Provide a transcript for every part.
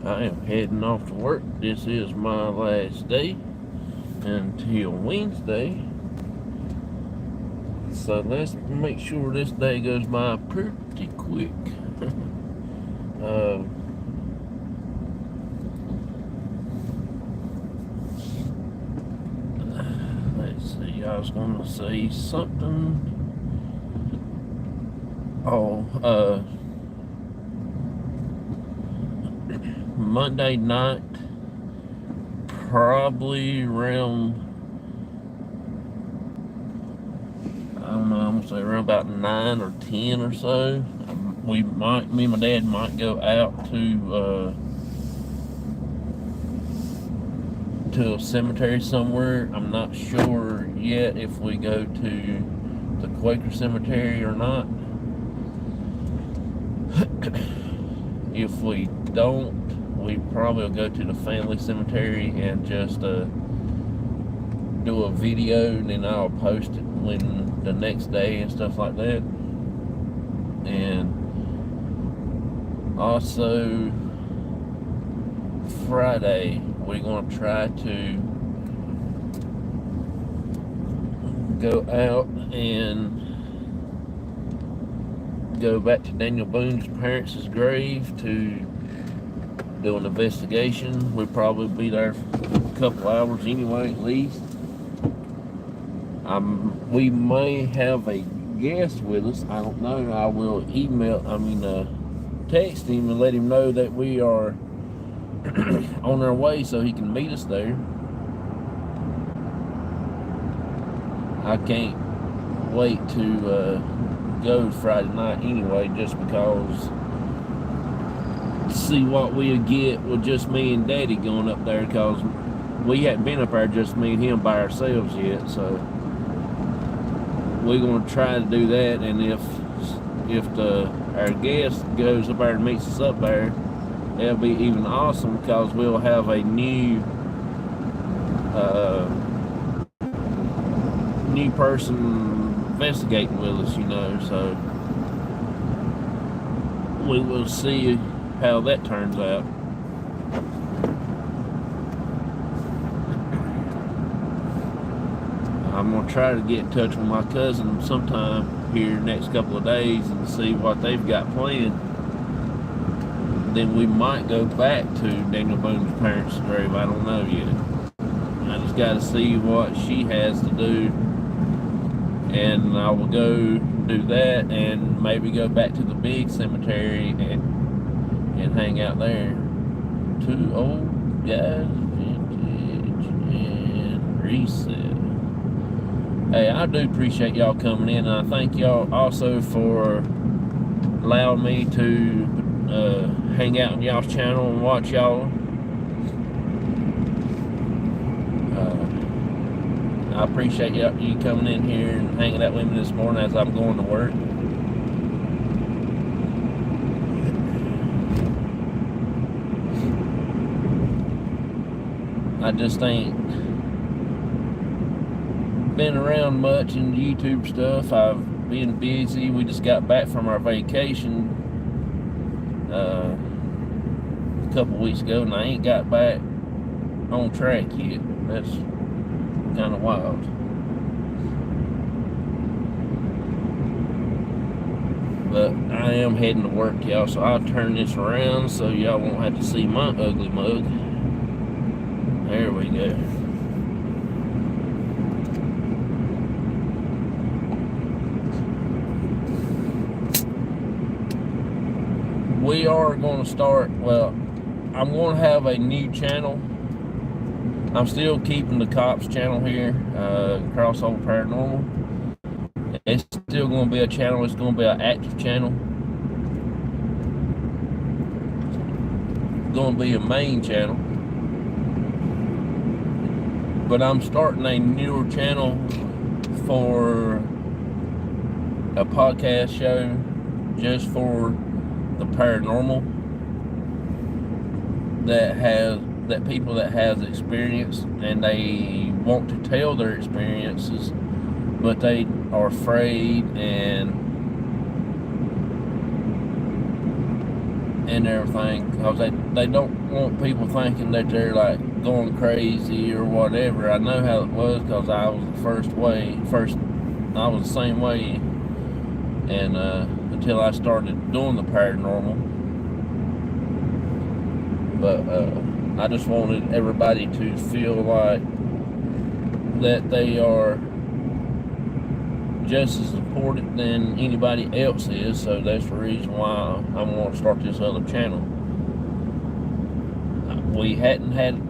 I am heading off to work. This is my last day until Wednesday. So let's make sure this day goes by pretty quick. uh, let's see, I was going to say something. Monday night, probably around, I don't know, I'm gonna say around about 9 or 10 or so. Me and my dad might go out to a cemetery somewhere. I'm not sure yet if we go to the Quaker cemetery or not. If we don't, we probably will go to the family cemetery and just do a video, and then I'll post it when the next day and stuff like that. And also Friday, we're going to try to go out and go back to Daniel Boone's parents' grave to do an investigation. We'll probably be there for a couple hours anyway, at least. We may have a guest with us. I don't know. I will text him and let him know that we are on our way so he can meet us there. I can't wait to go Friday night anyway, just because see what we'll get with just me and Daddy going up there, because we hadn't been up there just me and him by ourselves yet. So we're going to try to do that, and if our guest goes up there and meets us up there, that'll be even awesome, because we'll have a new person investigating with us, so we will see how that turns out. I'm going to try to get in touch with my cousin sometime here next couple of days and see what they've got planned. Then we might go back to Daniel Boone's parents' grave. I don't know yet. I just got to see what she has to do, and I will go do that and maybe go back to the big cemetery and hang out there. Two old guys, vintage and reset. Hey, I do appreciate y'all coming in, and I thank y'all also for allowing me to hang out on y'all's channel and watch y'all. I appreciate you coming in here and hanging out with me this morning as I'm going to work. I just ain't been around much in YouTube stuff. I've been busy. We just got back from our vacation a couple weeks ago, and I ain't got back on track yet. That's kind of wild. But I am heading to work, y'all, so I'll turn this around so y'all won't have to see my ugly mug. There we go. We are going to start, I'm going to have a new channel. I'm still keeping the Cops channel here, Crossover Paranormal. It's still going to be a channel. It's going to be an active channel. It's going to be a main channel. But I'm starting a newer channel for a podcast show just for the paranormal, that people that has experience and they want to tell their experiences, but they are afraid and and everything, because they don't want people thinking that they're like going crazy or whatever. I know how it was, because I was I was the same way, and until I started doing the paranormal. But I just wanted everybody to feel like that they are just as important than anybody else is. So that's the reason why I want to start this other channel. We hadn't had a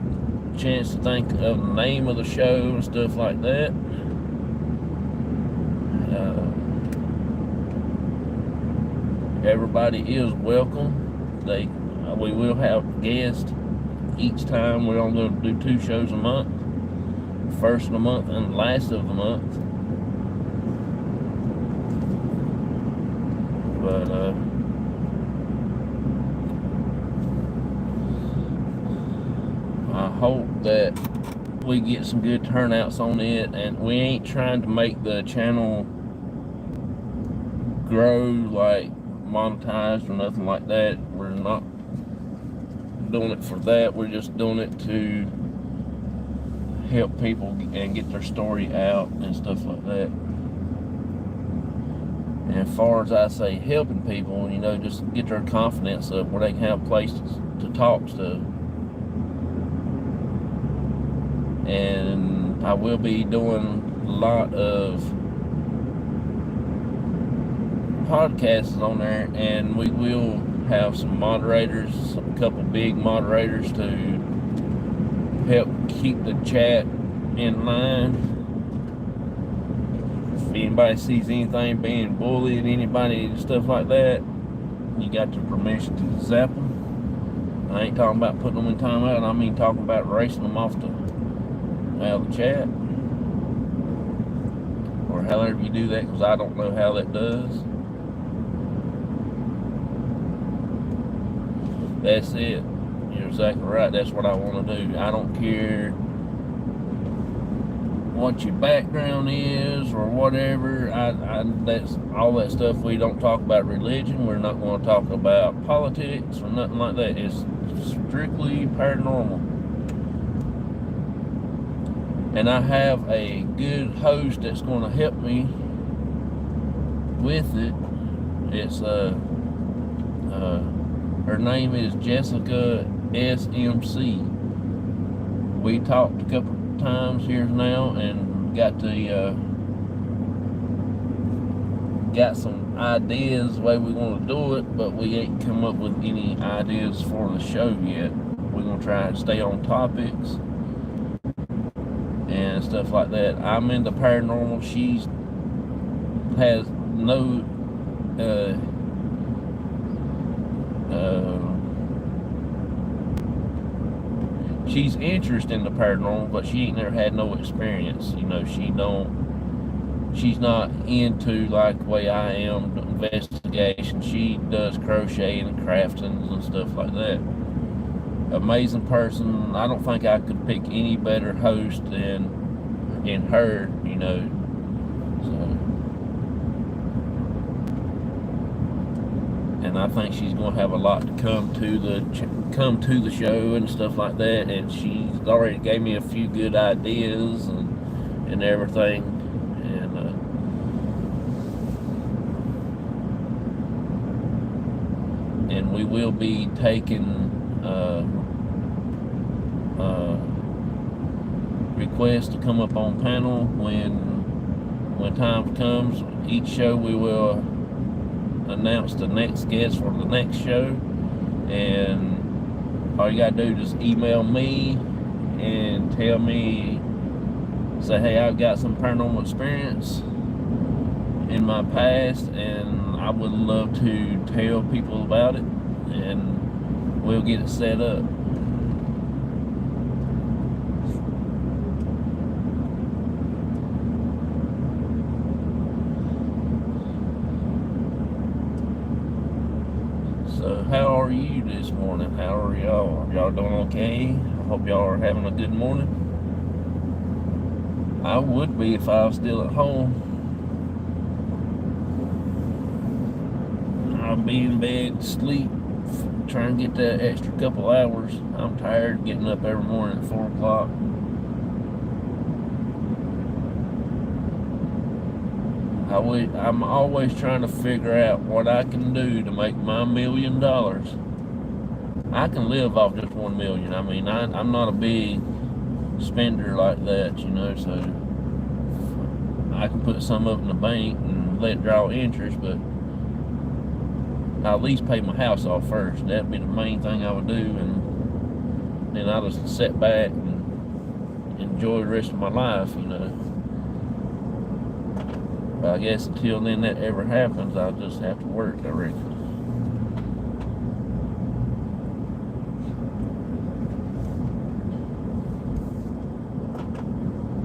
chance to think of the name of the show and stuff like that. Everybody is welcome. We will have guests each time. We're only going to do 2 shows a month, first of the month and the last of the month. But I hope that we get some good turnouts on it, and we ain't trying to make the channel grow like monetized or nothing like that. We're not doing it for that. We're just doing it to help people and get their story out and stuff like that. And as far as I say, helping people, just get their confidence up where they can have places to talk stuff. And I will be doing a lot of podcasts on there, and we will have some moderators, a couple big moderators to help keep the chat in line. If anybody sees anything being bullied, anybody, stuff like that, you got the permission to zap them. I ain't talking about putting them in timeout. I mean talking about erasing them out of the chat, or however you do that, because I don't know how that does. That's it. You're exactly right. That's what I want to do. I don't care what your background is or whatever. That's all that stuff. We don't talk about religion. We're not going to talk about politics or nothing like that. It's strictly paranormal. And I have a good host that's going to help me with it. It's her name is Jessica SMC. We talked a couple times here now and got some ideas the way we want to do it, but we ain't come up with any ideas for the show yet. We're going to try and stay on topics and stuff like that. I'm into paranormal. She has no she's interested in the paranormal, but she ain't never had no experience. She's not into like the way I am, investigation. She does crocheting and crafting and stuff like that. Amazing person. I don't think I could pick any better host than her, So, and I think she's going to have a lot to come to the show and stuff like that. And she's already gave me a few good ideas and everything. And we will be taking requests to come up on panel when time comes. Each show we will announce the next guest for the next show, and all you gotta do is just email me and tell me, say, hey, I've got some paranormal experience in my past and I would love to tell people about it, and we'll get it set up. So how are you this morning? How are y'all? Are y'all doing okay? I hope y'all are having a good morning. I would be if I was still at home. I'll be in bed, sleep try and get that extra couple hours. I'm tired of getting up every morning at 4 o'clock. I'm always trying to figure out what I can do to make my $1 million. I can live off just 1 million. I mean, I'm not a big spender like that, you know, so I can put some up in the bank and let it draw interest, but I'll at least pay my house off first. That'd be the main thing I would do, and then I'll just sit back and enjoy the rest of my life, you know. But I guess until then that ever happens, I'll just have to work, I reckon.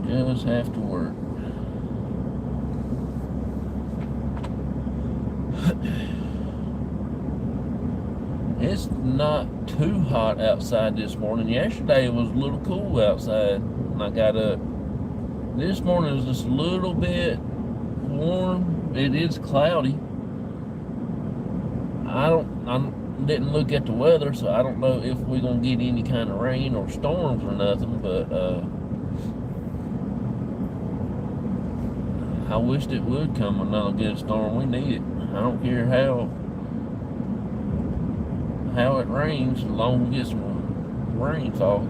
Just have to work. It's not too hot outside this morning. Yesterday it was a little cool outside when I got up. This morning is just a little bit warm. It is cloudy. I didn't look at the weather, so I don't know if we're gonna get any kind of rain or storms or nothing, but I wished it would come another good storm. We need it. I don't care how it rains, as long as we get some rainfall.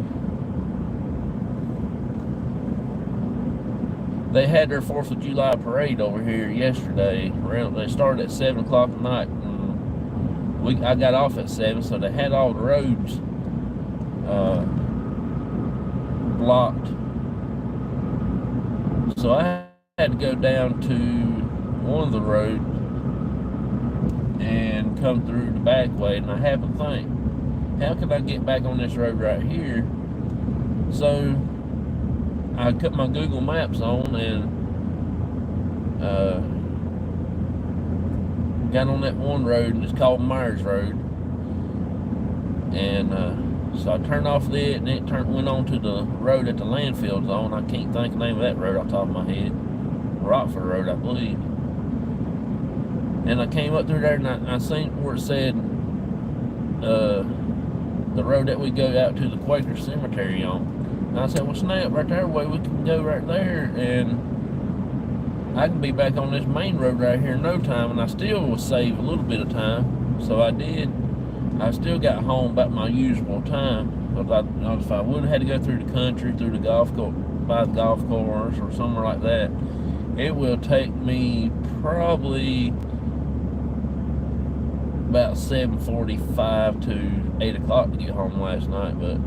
They had their 4th of July parade over here yesterday. They started at 7 o'clock at night. And I got off at 7, so they had all the roads blocked. So I had to go down to one of the roads and come through the back way, and I happened to think, how can I get back on this road right here? So I put my Google Maps on and got on that one road, and it's called Myers Road. And so I turned off it, and it went on to the road at the landfill zone. I can't think of the name of that road off the top of my head. Rockford Road, I believe. And I came up through there, and I seen where it said the road that we go out to the Quaker Cemetery on. And I said, well, snap, right there, way we can go right there, and I can be back on this main road right here in no time, and I still will save a little bit of time. So I did. I still got home about my usual time. Because if I would have had to go through the country, through the golf course, by the golf course, or somewhere like that, it will take me probably about 7:45 to 8 o'clock to get home last night, but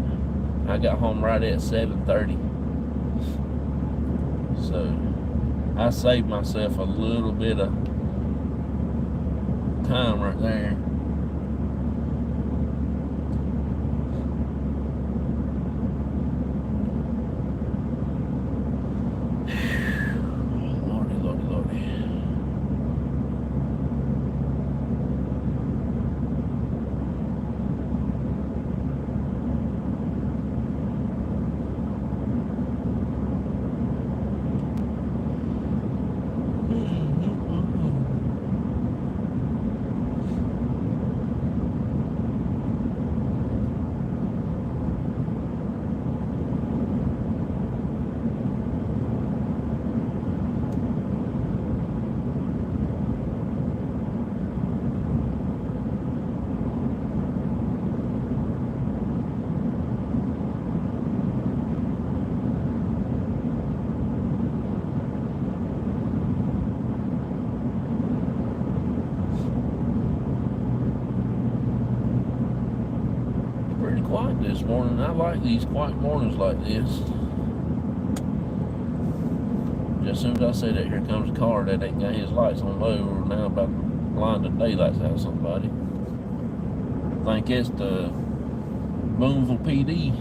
I got home right at 7:30. So I saved myself a little bit of time right there. Lordy, Lordy, Lordy. Quiet this morning. I like these quiet mornings like this. Just as soon as I say that, here comes a car that ain't got his lights on low, or now about to blind the daylights out of somebody. I think it's the Boonville PD.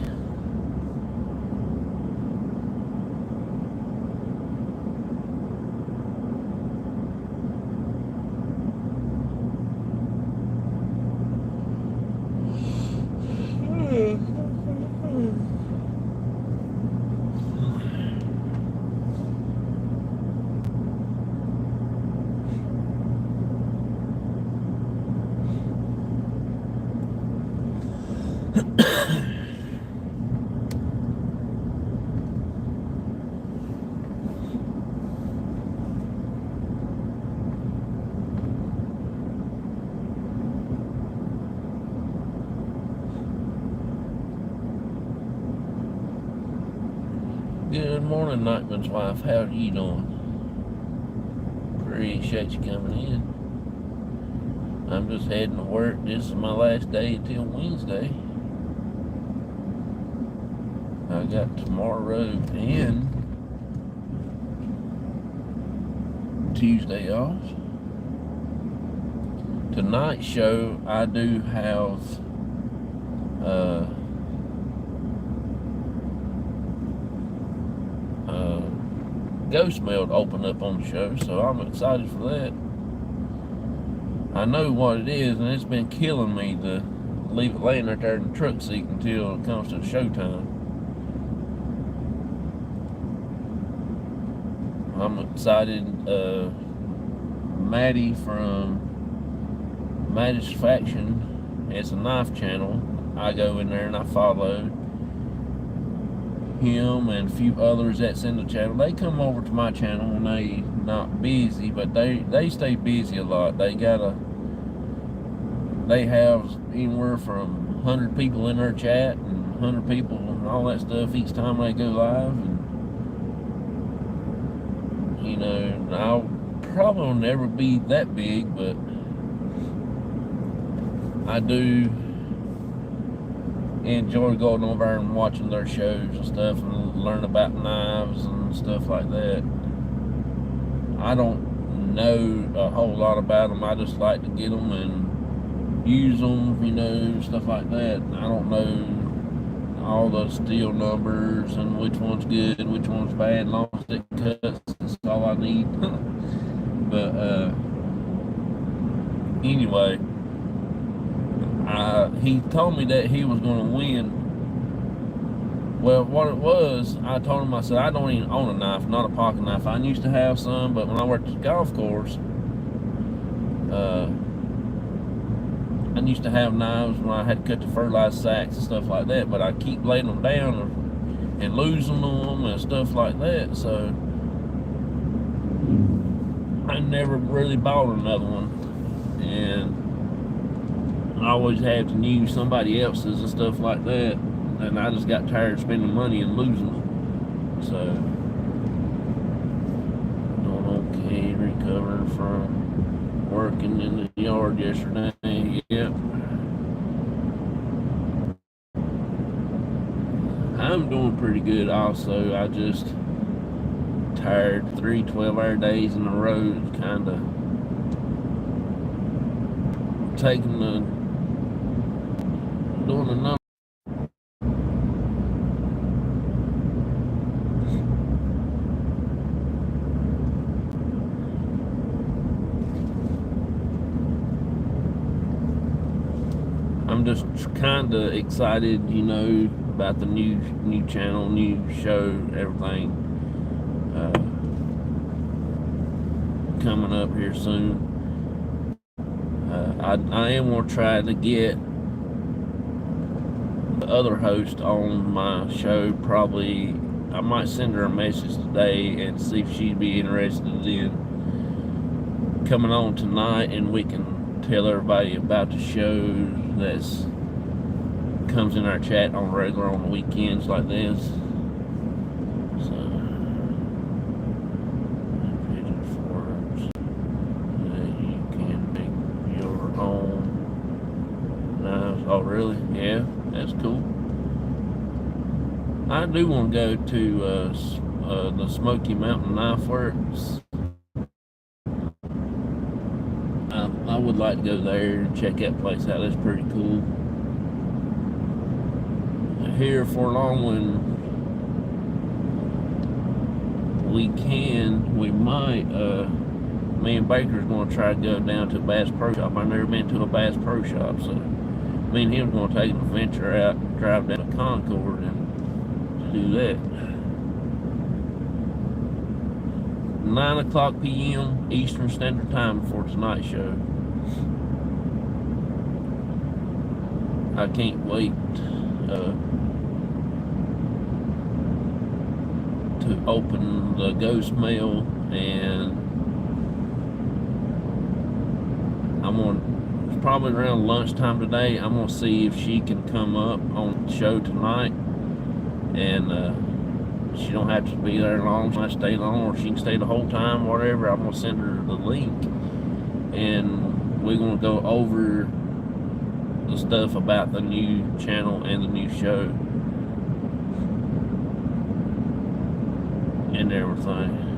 Good morning, Nightman's wife. How are you doing? Appreciate you coming in. I'm just heading to work. This is my last day until Wednesday. I got tomorrow and Tuesday off. Tonight's show, I do have Ghost Mail to open up on the show, so I'm excited for that. I know what it is, and it's been killing me to leave it laying right there in the truck seat until it comes to the showtime. I'm excited. Maddie from Maddie's Faction, it's a knife channel. I go in there and I follow him and a few others that's in the channel. They come over to my channel when they not busy, but they stay busy a lot. They have anywhere from 100 people in their chat and 100 people and all that stuff each time they go live. And you know, I'll probably never be that big, but I do enjoy going over and watching their shows and stuff and learn about knives and stuff like that. I don't know a whole lot about them. I just like to get them and use them, you know, stuff like that. I don't know all the steel numbers and which one's good and which one's bad. As long as it cuts, that's all I need. But anyway, he told me that he was going to win. Well, what it was, I told him, I said, I don't even own a knife, not a pocket knife. I used to have some, but when I worked at the golf course, I used to have knives when I had to cut the fertilizer sacks and stuff like that, but I keep laying them down and losing them and stuff like that, so I never really bought another one. And I always had to use somebody else's and stuff like that, and I just got tired of spending money and losing them. So, doing okay, recovering from working in the yard yesterday. Yep. I'm doing pretty good also. I just tired. 3 12-hour days in a row, kind of taking the doing the number. I'm just kind of excited, you know, about the new channel, new show, everything coming up here soon. I am going to try to get the other host on my show. Probably I might send her a message today and see if she'd be interested in coming on tonight, and we can tell everybody about the show that's comes in our chat on regular on the weekends like this. So pigeon forms that you can make your own knives. Oh really? Yeah, that's cool. I do want to go to the Smoky Mountain Knife Works. I would like to go there and check that place out. That's pretty cool. Here for long, when we can, we might, me and Baker's going to try to go down to a Bass Pro Shop. I've never been to a Bass Pro Shop, so me and him are going to take an adventure out, drive down to Concord and do that. 9:00 p.m. Eastern Standard Time for tonight's show. I can't wait to open the ghost mail, and it's probably around lunchtime today. I'm gonna see if she can come up on the show tonight and She don't have to be there long. She might stay long, or she can stay the whole time, whatever. I'm gonna send her the link, and we're gonna go over the stuff about the new channel and the new show and everything.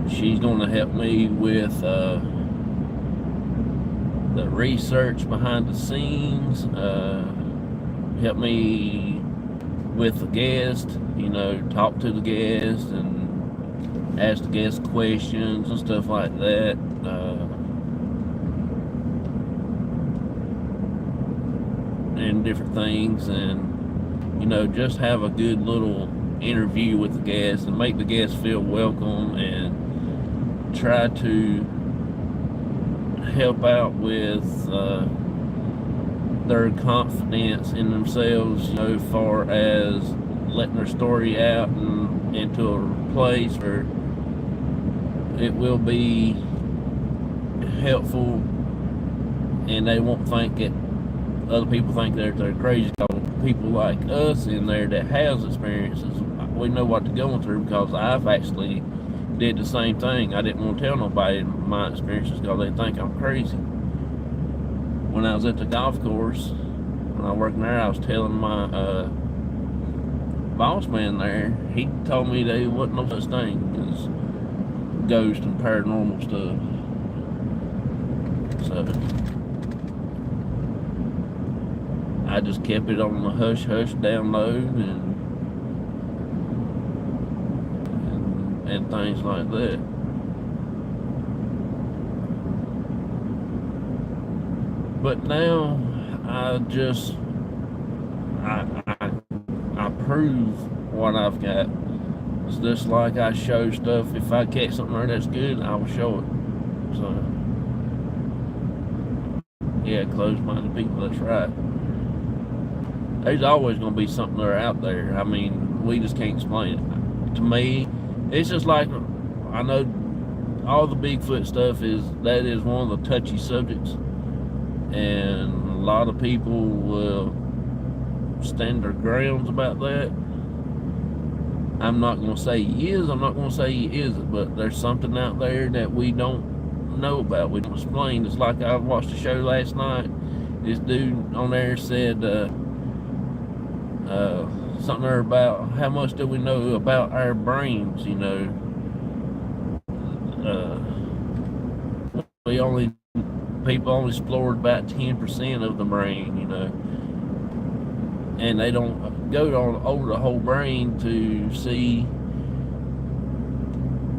She's going to help me with the research behind the scenes, help me with the guest, talk to the guest and ask the guest questions and stuff like that. And different things, and just have a good little interview with the guest and make the guest feel welcome, and try to help out with their confidence in themselves, as far as letting their story out and into a place where it will be helpful, and they won't think that other people think they're crazy. Because people like us in there that has experiences, we know what they're going through, because I've actually did the same thing. I didn't want to tell nobody my experiences because they think I'm crazy. When I was at the golf course, when I worked there, I was telling my boss man there. He told me there wasn't no such thing as ghost and paranormal stuff. So I just kept it on the hush hush down low, and things like that. But now I prove what I've got. It's just like I show stuff. If I catch something there that's good, I will show it. So yeah, closed-minded people, that's right. There's always going to be something there out there. I mean, we just can't explain it. To me, it's just like, I know all the Bigfoot stuff is one of the touchy subjects, and a lot of people will stand their grounds about that. I'm not going to say he is, I'm not going to say he isn't, but there's something out there that we don't know about, we don't explain. It's like I watched a show last night. This dude on there said something there about how much do we know about our brains. People only explored about 10% of the brain, and they don't go over the whole brain to see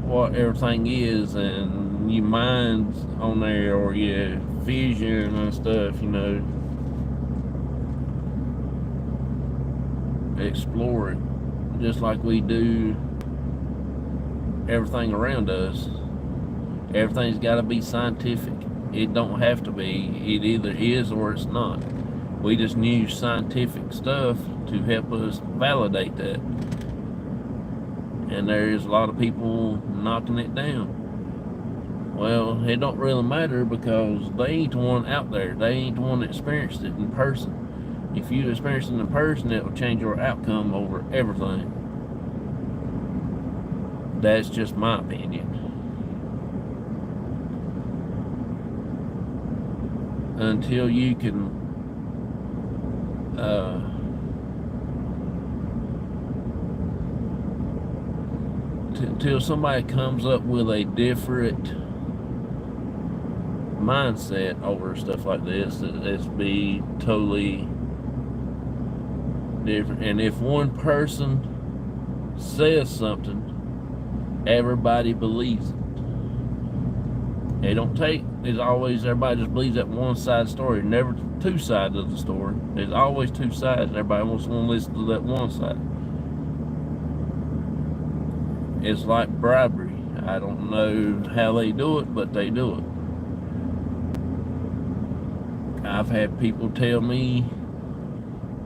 what everything is, and your mind's on there, or your vision and stuff, explore it just like we do everything around us. Everything's got to be scientific. It don't have to be. It either is or it's not. We just use scientific stuff to help us validate that, and there's a lot of people knocking it down. Well, it don't really matter, because they ain't the one out there. They ain't the one that experienced it in person. If you experience it in person, it will change your outcome over everything. That's just my opinion. Until you can until somebody comes up with a different mindset over stuff like this, it's be totally different. And if one person says something, everybody believes it. It don't take, it's always, everybody just believes that one side of the story, never two sides of the story. There's always two sides, and everybody wants to listen to that one side. It's like bribery. I don't know how they do it, but they do it. I've had people tell me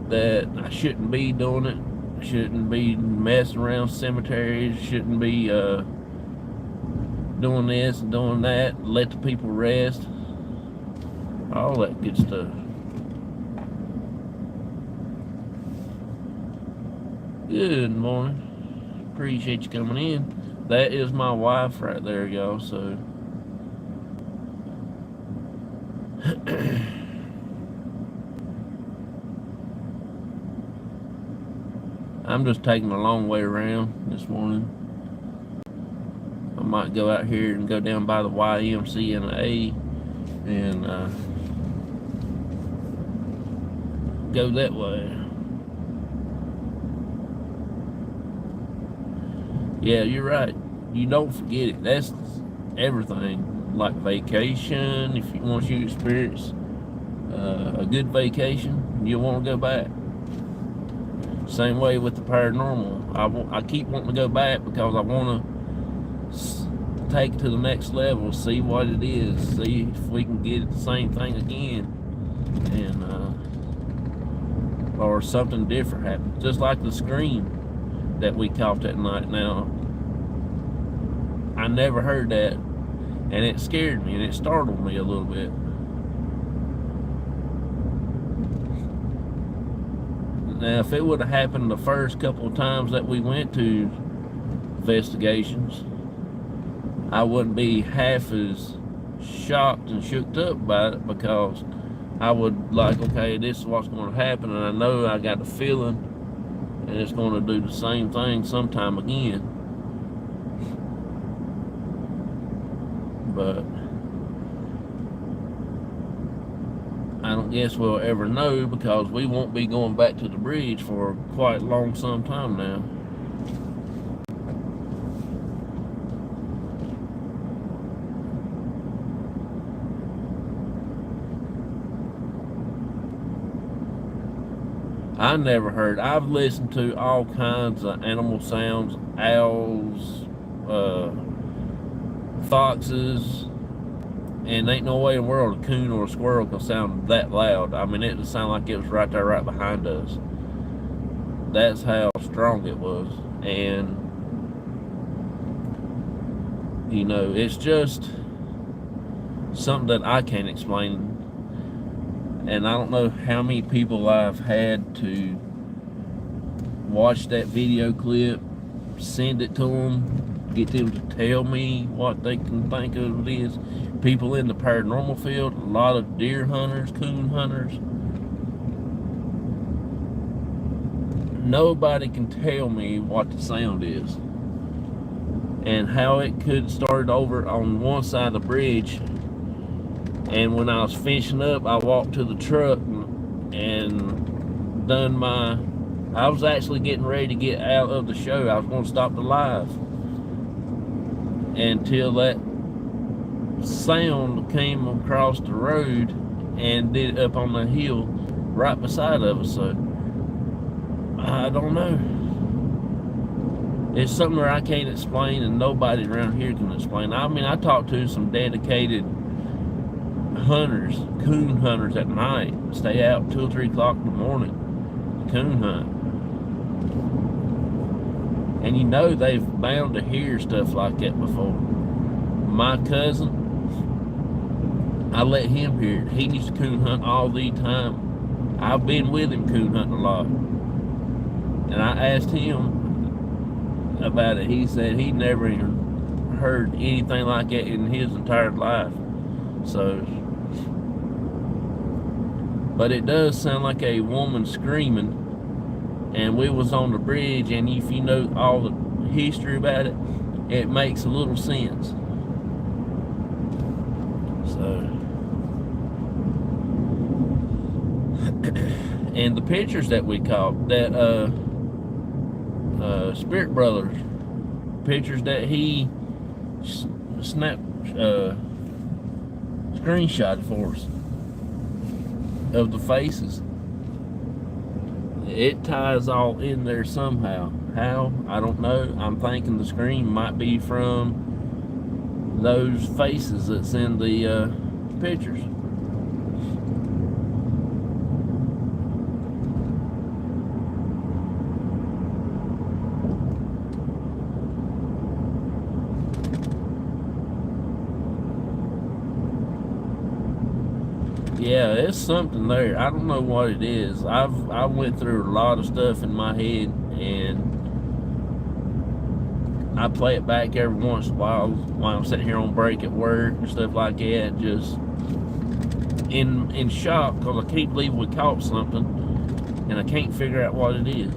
that I shouldn't be doing it, shouldn't be messing around cemeteries, shouldn't be doing this and doing that, let the people rest, all that good stuff. Good morning. Appreciate you coming in. That is my wife right there, y'all, so I'm just taking a long way around this morning. I might go out here and go down by the YMCA and go that way. Yeah, you're right. You don't forget it. That's everything. Like vacation, if you want to experience a good vacation, you'll want to go back. Same way with the paranormal. I keep wanting to go back because I want to take it to the next level, see what it is, see if we can get the same thing again, and or something different happen. Just like the scream that we caught that night. Now, I never heard that, and it scared me and it startled me a little bit. Now, if it would have happened the first couple of times that we went to investigations, I wouldn't be half as shocked and shooked up by it, because I would like, okay, this is what's going to happen, and I know I got the feeling and it's going to do the same thing sometime again. But I don't guess we'll ever know, because we won't be going back to the bridge for quite a long some time now. I never heard. I've listened to all kinds of animal sounds, owls, foxes, and ain't no way in the world a coon or a squirrel can sound that loud. I mean, it would sound like it was right there, right behind us. That's how strong it was. And, you know, it's just something that I can't explain. And I don't know how many people I've had to watch that video clip, send it to them, get them to tell me what they can think of it is. People in the paranormal field, a lot of deer hunters, coon hunters. Nobody can tell me what the sound is and how it could start over on one side of the bridge. And when I was finishing up, I walked to the truck and done my, I was actually getting ready to get out of the show. I was going to stop the live until that sound came across the road and did it up on the hill right beside of us. So I don't know. It's something that I can't explain, and nobody around here can explain. I mean, I talked to some dedicated hunters, coon hunters at night, stay out 2 or 3 o'clock in the morning, coon hunt. And you know they've bound to hear stuff like that before. My cousin, I let him hear it. He used to coon hunt all the time. I've been with him coon hunting a lot. And I asked him about it. He said he never even heard anything like that in his entire life. So, but it does sound like a woman screaming. And we was on the bridge, and if you know all the history about it, it makes a little sense. So, and the pictures that we caught, that Spirit Brothers pictures that he screenshot for us of the faces, it ties all in there somehow. How? I don't know. I'm thinking the screen might be from those faces that's in the pictures. Yeah, it's something there. I don't know what it is. I went through a lot of stuff in my head, and I play it back every once in a while I'm sitting here on break at work and stuff like that, just in shock because I can't believe we caught something, and I can't figure out what it is.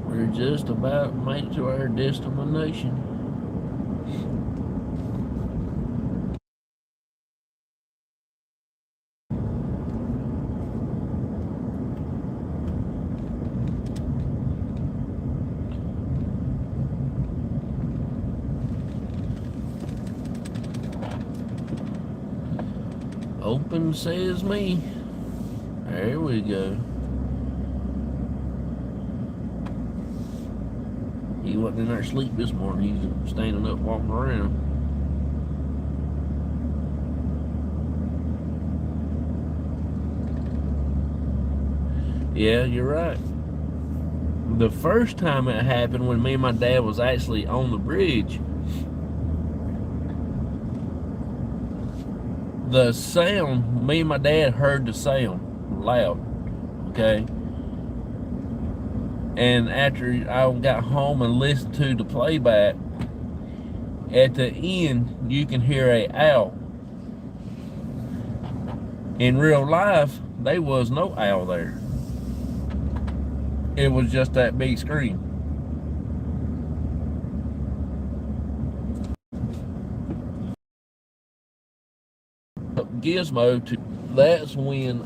We're just about made it to our destination. Open says me. There we go. He wasn't in there asleep this morning. He's standing up, walking around. Yeah, you're right. The first time it happened, when me and my dad was actually on the bridge, the sound, me and my dad heard the sound loud, okay? And after I got home and listened to the playback, at the end, you can hear a owl. In real life, there was no owl there. It was just that big scream. Gizmo, that's when,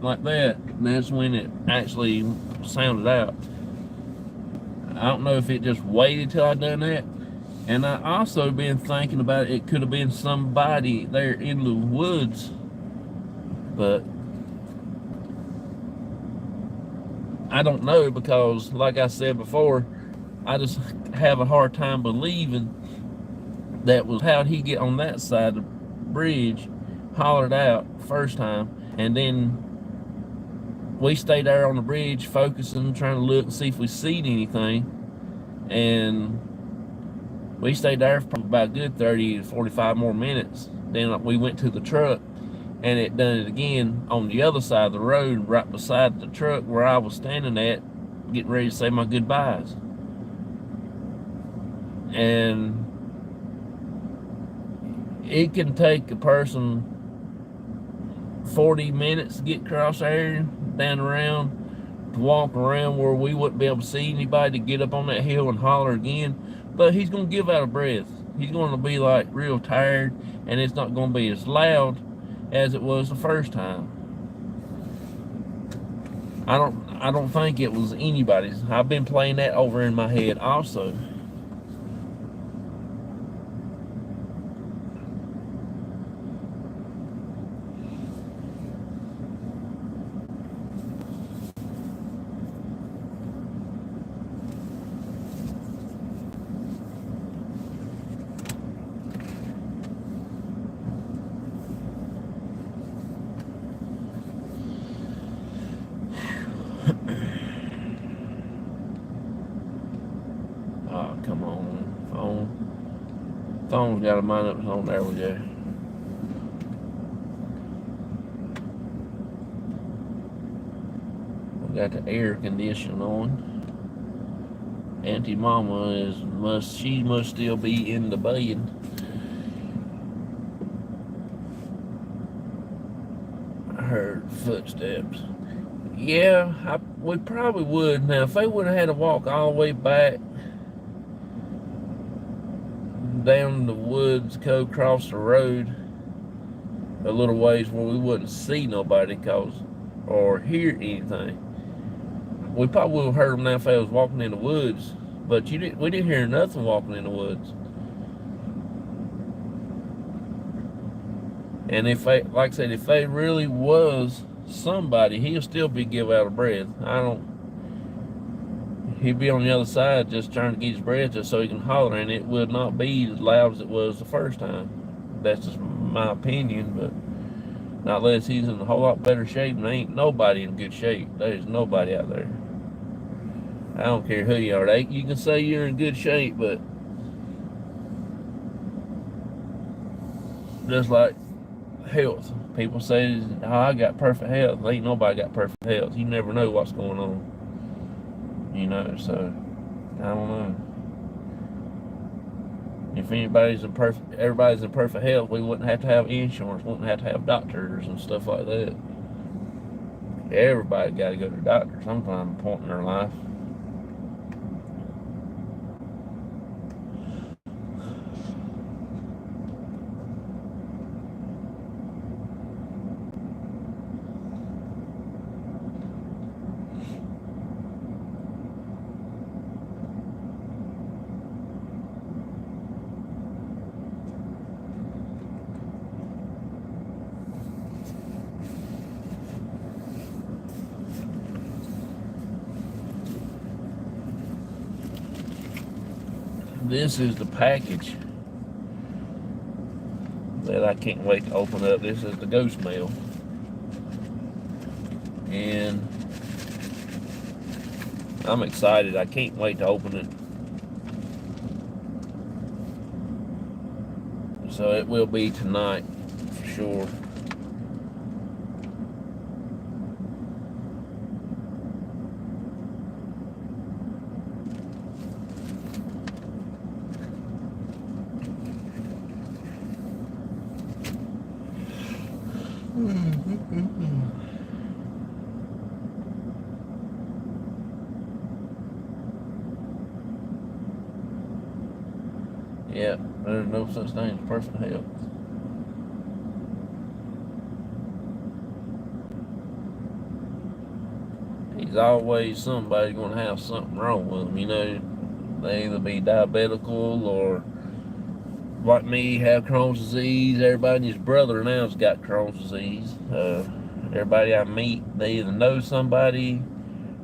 like that, that's when it actually sounded out. I don't know if it just waited till I done that. And I also been thinking about it could have been somebody there in the woods, but I don't know, because like I said before, I just have a hard time believing that was how he get on that side of the bridge, hollered out first time, and then we stayed there on the bridge focusing, trying to look and see if we seen anything, and we stayed there for about a good 30 to 45 more minutes. Then we went to the truck, and it done it again on the other side of the road, right beside the truck where I was standing at, getting ready to say my goodbyes. And it can take a person 40 minutes to get across there, down around, to walk around where we wouldn't be able to see anybody, to get up on that hill and holler again. But he's going to give out a breath. He's going to be like real tired, and it's not going to be as loud as it was the first time. I don't think it was anybody's. I've been playing that over in my head also. Oh, come on, phone. Phone's got a mind up its own. There we go. We got the air conditioning on. Auntie Mama she must still be in the bed. I heard footsteps. Yeah, we probably would. Now, if they would have had to walk all the way back down the woods, go across the road a little ways where we wouldn't see nobody or hear anything, we probably would have heard them now if they was walking in the woods. But we didn't hear nothing walking in the woods. And if they, like I said, if they really was somebody, he'll still be give out of breath. He'll be on the other side just trying to get his breath just so he can holler, and it will not be as loud as it was the first time. That's just my opinion, but not unless he's in a whole lot better shape, and there ain't nobody in good shape. There's nobody out there. I don't care who you are. You can say you're in good shape, but just like health, people say, oh, I got perfect health. Ain't nobody got perfect health. You never know what's going on. So I don't know. If everybody's in perfect health, we wouldn't have to have insurance, wouldn't have to have doctors and stuff like that. Everybody got to go to the doctor sometime point in their life. This is the package that I can't wait to open up. This is the ghost mail. And I'm excited. I can't wait to open it. So it will be tonight for sure. Yeah, there's no such thing as perfect health. He's always somebody going to have something wrong with them. They either be diabetical or, like me, have Crohn's disease. Everybody and his brother now's got Crohn's disease. Everybody I meet, they either know somebody,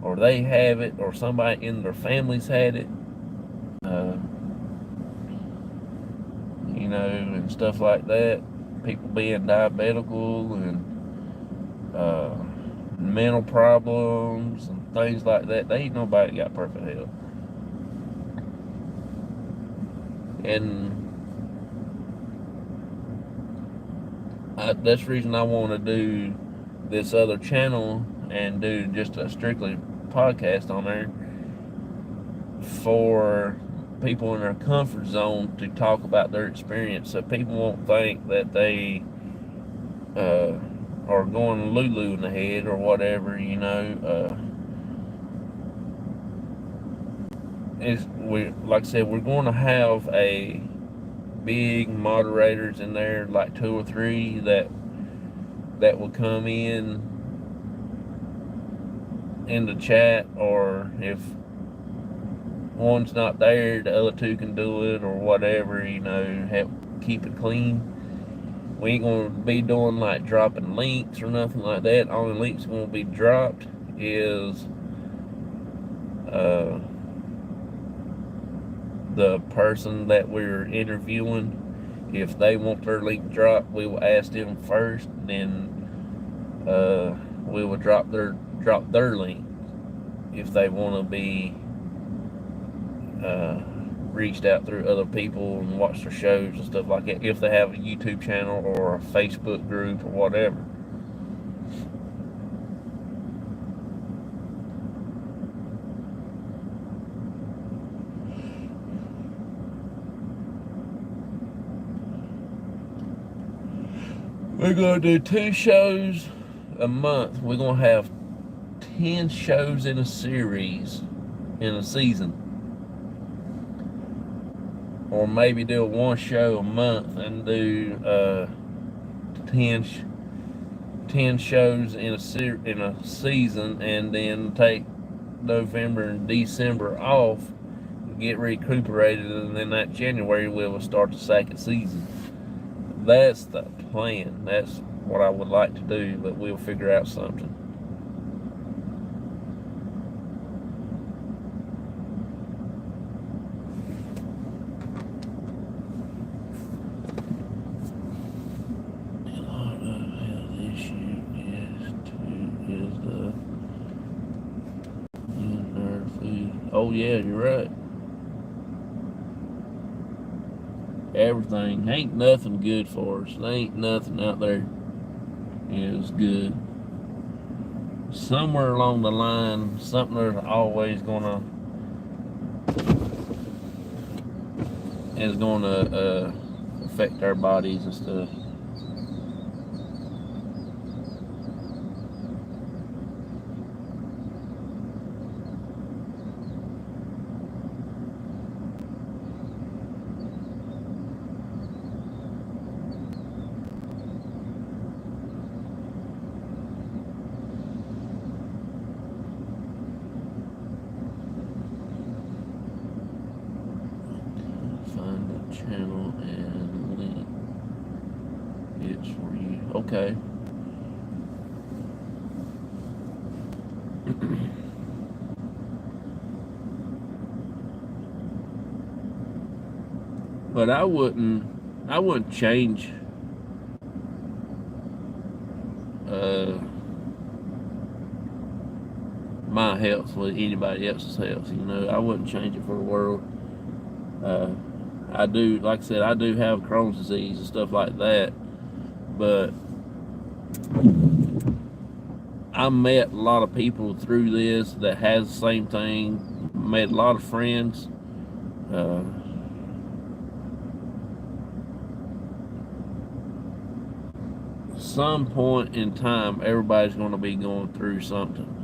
or they have it, or somebody in their family's had it. And stuff like that. People being diabetical and mental problems and things like that. They ain't nobody got perfect health. And that's the reason I want to do this other channel and do just a strictly podcast on there for people in their comfort zone to talk about their experience, so people won't think that they are going lulu in the head or whatever. Like I said, we're going to have a big moderators in there, like 2 or 3 that will come in the chat, or if one's not there, the other 2 can do it or whatever, help keep it clean. We ain't going to be doing like dropping links or nothing like that. Only links going to be dropped is the person that we're interviewing. If they want their link dropped, we will ask them first, then we will drop their link if they want to be reached out through other people and watch their shows and stuff like that, if they have a YouTube channel or a Facebook group or whatever. We're going to do 2 shows a month. We're going to have 10 shows in a series in a season. Or maybe do 1 show a month and do 10 shows in a season, and then take November and December off, get recuperated, and then that January we will start the second season. That's the plan. That's what I would like to do, but we'll figure out something. Oh yeah, you're right. Everything ain't nothing good for us. There ain't nothing out there is good. Somewhere along the line, something is always gonna affect our bodies and stuff. Find the channel and link. It's for you. Okay. But I wouldn't change my health with anybody else's health. I wouldn't change it for the world. I do, like I said, I do have Crohn's disease and stuff like that, but I met a lot of people through this that has the same thing. Made a lot of friends. Some point in time, everybody's going to be going through something.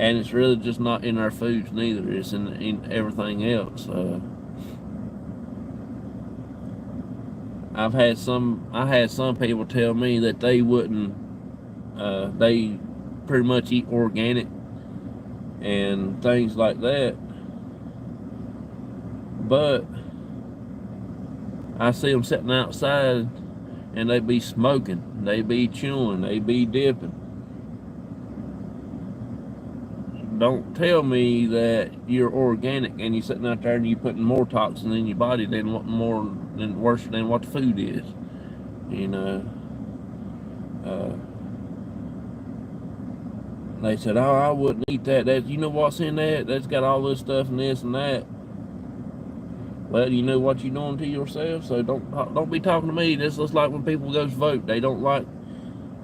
And it's really just not in our foods neither. It's in everything else. I had some people tell me that they wouldn't. They pretty much eat organic and things like that. But I see them sitting outside and they be smoking, they be chewing, they be dipping. Don't tell me that you're organic and you're sitting out there and you're putting more toxins in your body than worse than what the food is. They said, "Oh, I wouldn't eat that. You know what's in that? That's got all this stuff and this and that." Well, you know what you're doing to yourself, so don't be talking to me. This looks like when people go to vote, they don't like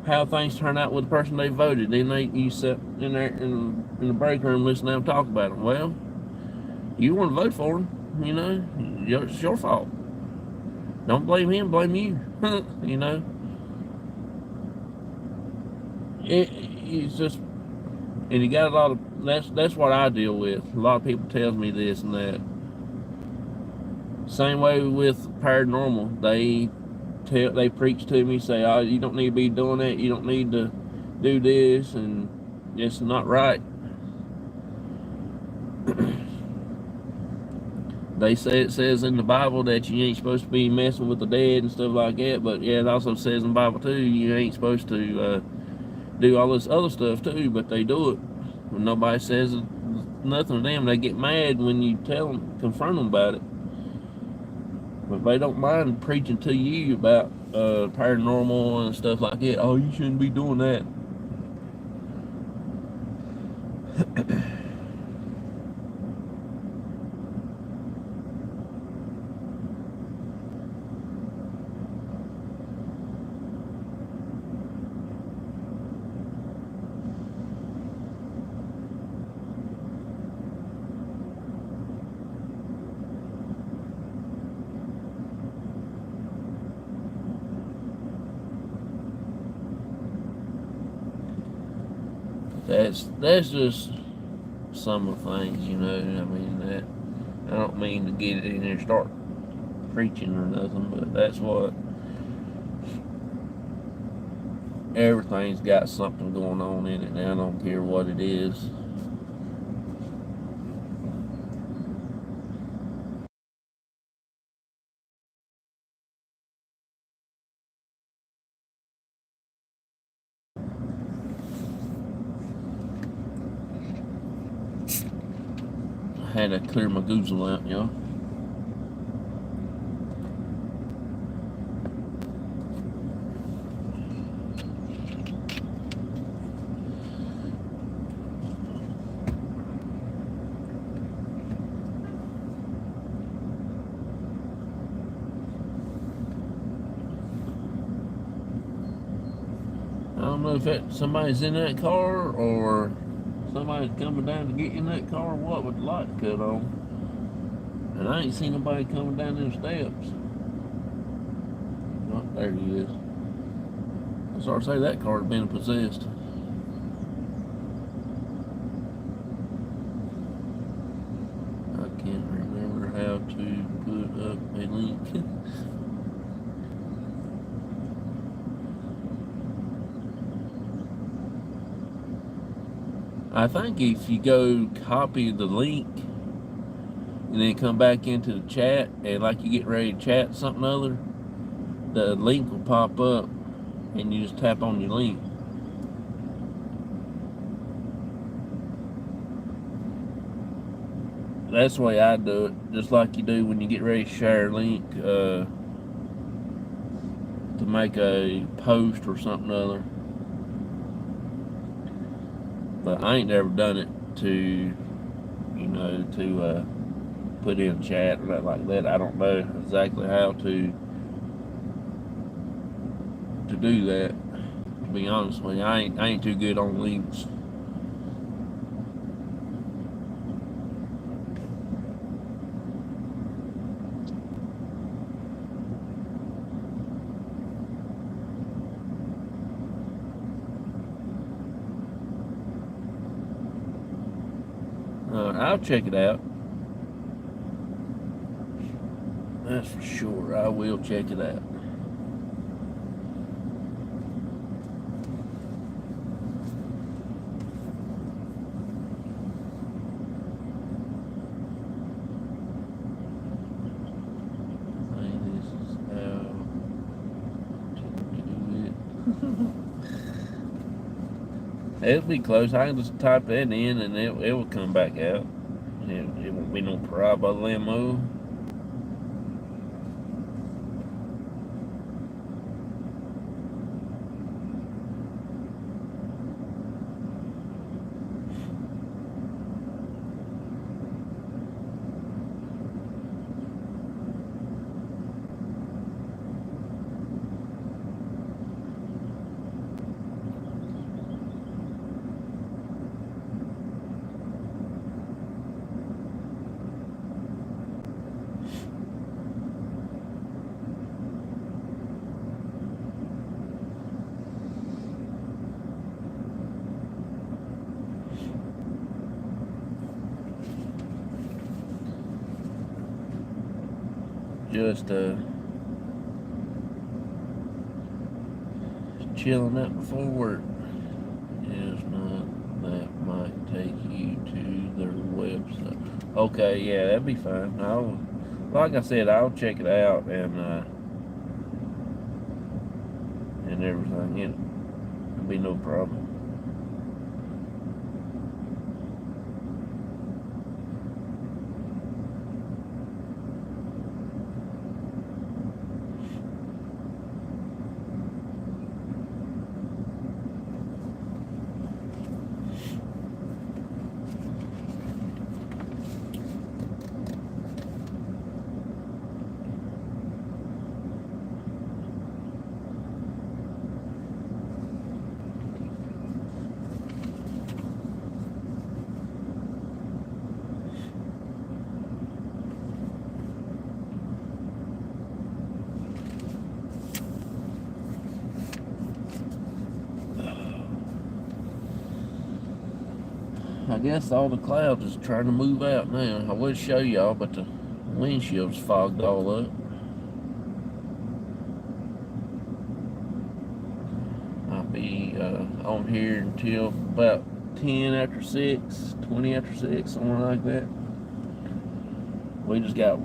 how things turn out with the person they voted. Then you sit in there in the break room listening to them talk about them. Well, you want to vote for them, it's your fault. Don't blame him, blame you. It's just, and you got a lot of that's what I deal with. A lot of people tells me this and that. Same way with paranormal. They preach to me, say, "Oh, you don't need to be doing that. You don't need to do this," and it's not right. They say it says in the Bible that you ain't supposed to be messing with the dead and stuff like that, but yeah, it also says in the Bible too you ain't supposed to do all this other stuff too. But they do it. When nobody says nothing to them, they get mad when you confront them about it. But they don't mind preaching to you about paranormal and stuff like that. Oh, you shouldn't be doing that. That's just some of the things, that I don't mean to get in there and start preaching or nothing, but that's what everything's got something going on in it now. I don't care what it is. had to clear my goozle out, y'all. I don't know if somebody's in that car or somebody's coming down to get in that car or what with the light cut on. And I ain't seen nobody coming down them steps. Oh, there he is. I started to say that car had been possessed. I can't remember how to put up a link. I think if you go copy the link and then come back into the chat and like you get ready to chat something other, the link will pop up and you just tap on your link. That's the way I do it, just like you do when you get ready to share a link to make a post or something other. But I ain't never done it to put in chat or like that. I don't know exactly how to do that. To be honest with you, I ain't too good on links. I'll check it out. That's for sure. I will check it out. This is how to do it. It'll be close. I can just type that in and it will come back out. It won't be no problemo. Just chilling out before work. If not, that might take you to their website. Okay, yeah, that'd be fine. Like I said, I'll check it out and everything. It'll be no problem. I guess all the clouds is trying to move out now. I would show y'all, but the windshield's fogged all up. I'll be on here until about 10 after 6, 20 after 6, something like that. We just got to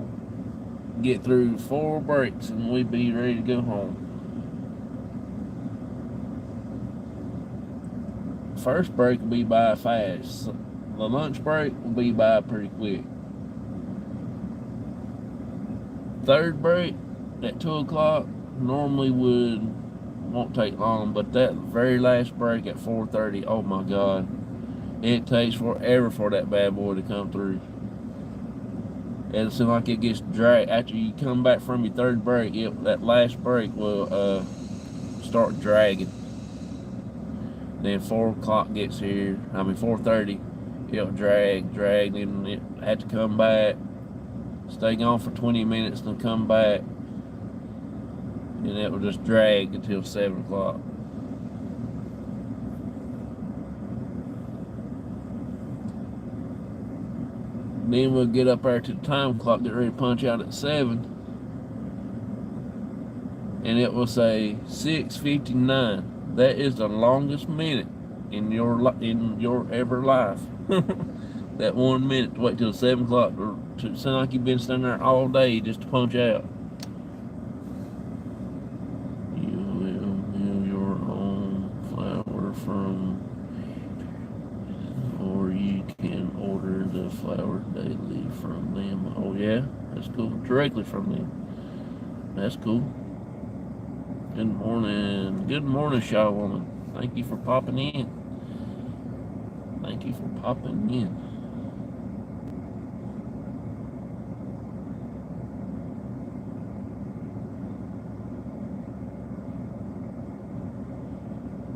get through 4 breaks and we'd be ready to go home. First break will be by fast. The lunch break will be by pretty quick. Third break at 2 o'clock normally won't take long, but that very last break at 4:30, oh my God, it takes forever for that bad boy to come through. And it seems like it gets dragged after you come back from your third break. That last break will start dragging. Then 4 o'clock gets here. 4:30. It'll drag, then it had to come back, stay gone for 20 minutes, then come back, and it will just drag until 7 o'clock. Then we'll get up there to the time clock, get ready to punch out at 7, and it will say 6:59. That is the longest minute in your ever life. That 1 minute to wait till 7 o'clock to sound like you've been standing there all day just to punch out. You will mail your own flour or you can order the flour daily from them. Oh yeah, that's cool. Directly from them. That's cool. Good morning, Shaw Woman. Thank you for popping in. Thank you for popping in.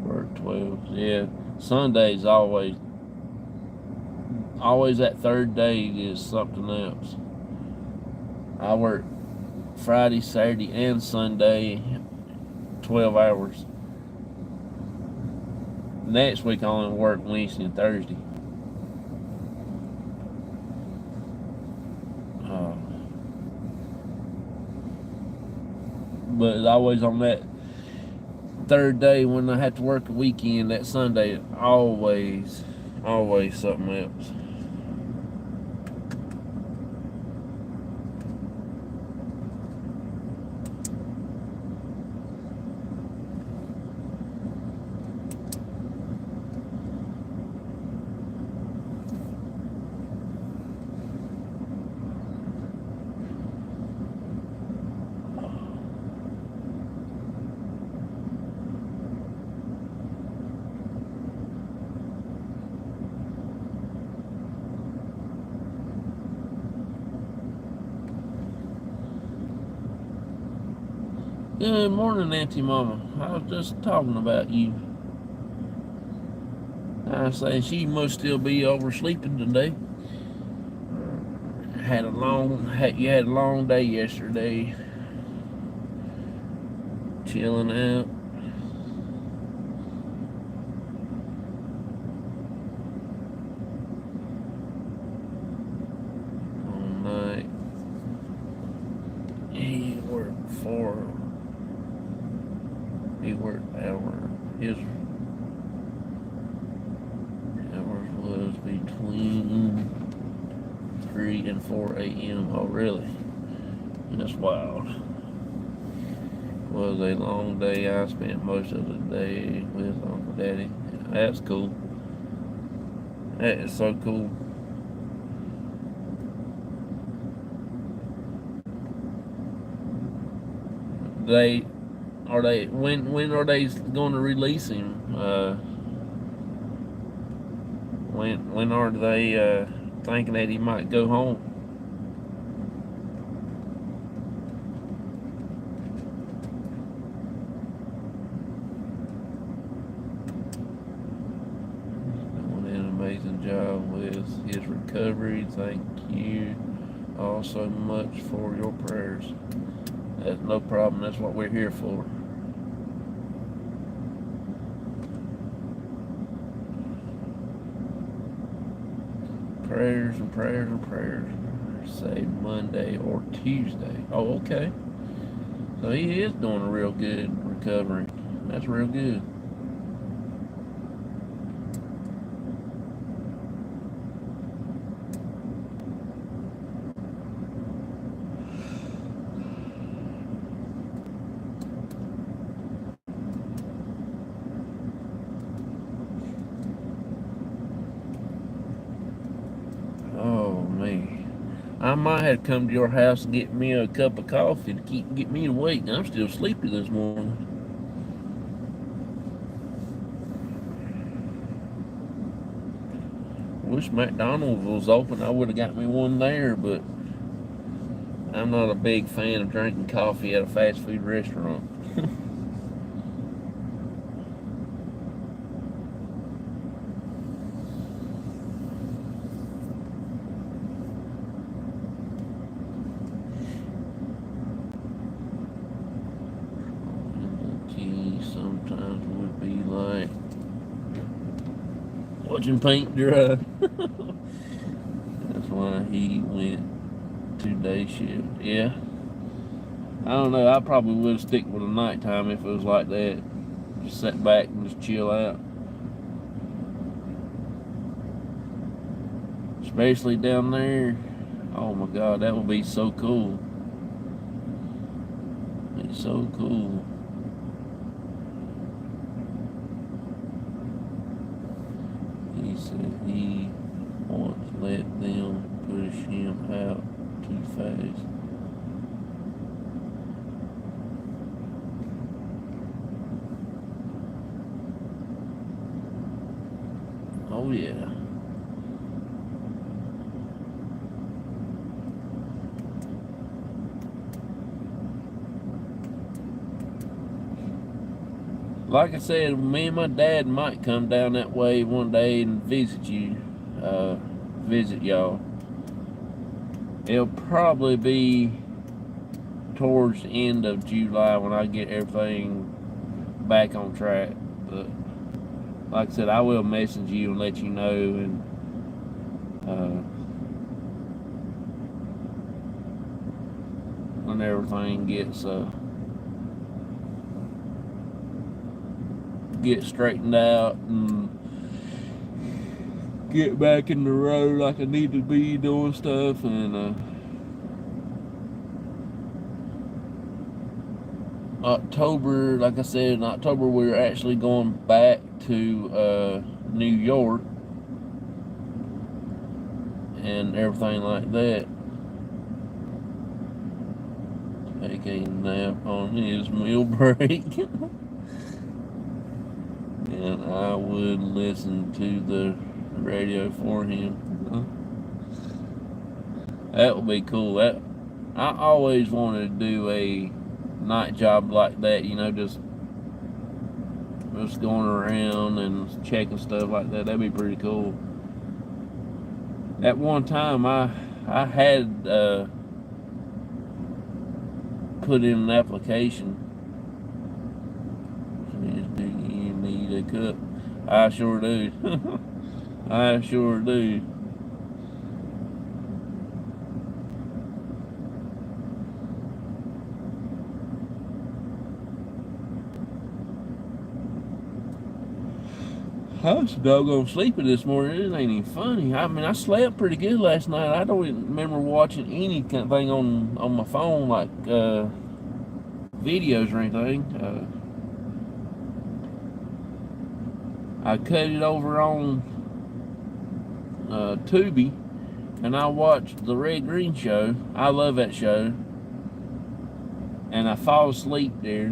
Work 12. Yeah, Sunday's always that third day is something else. I work Friday, Saturday, and Sunday, 12 hours. Next week I only work Wednesday and Thursday. But it's always on that third day when I have to work a weekend, that Sunday, always something else. Good morning, Auntie Mama. I was just talking about you. I was saying she must still be oversleeping today. You had a long day yesterday. Chilling out. All night. He worked his hours was between 3 and 4 a.m. Oh, really? That's wild. It was a long day. I spent most of the day with Uncle Daddy. That's cool. That is so cool. When are they going to release him? When are they thinking that he might go home? Doing an amazing job with his recovery. Thank you all so much for your prayers. That's no problem. That's what we're here for. Prayers and prayers and prayers. Say Monday or Tuesday. Oh, okay. So he is doing a real good recovery. That's real good. I might have to come to your house and get me a cup of coffee to get me awake. I'm still sleepy this morning. Wish McDonald's was open. I would have got me one there, but I'm not a big fan of drinking coffee at a fast food restaurant. Sometimes would be like watching paint dry. That's why he went 2-day shift. Yeah. I don't know. I probably would stick with the nighttime if it was like that. Just sit back and just chill out. Especially down there. Oh my God, that would be so cool. It's so cool. He said he wants to let them push him out too fast. Oh yeah. Like I said, me and my dad might come down that way one day and visit you, visit y'all. It'll probably be towards the end of July when I get everything back on track. But like I said, I will message you and let you know, and when everything get straightened out and get back in the road like I need to be doing stuff. And October, like I said, in October we're actually going back to New York and everything like that. Take a nap on his meal break. And I would listen to the radio for him. That would be cool. I always wanted to do a night job like that, you know, just going around and checking stuff like that. That'd be pretty cool. At one time I had put in an application. Do you need a cup? I sure do. I sure do. I was doggone sleepy this morning. It ain't even funny. I mean, I slept pretty good last night. I don't even remember watching anything on my phone, like videos or anything. I cut it over on Tubi, and I watched the Red Green Show. I love that show. And I fall asleep there.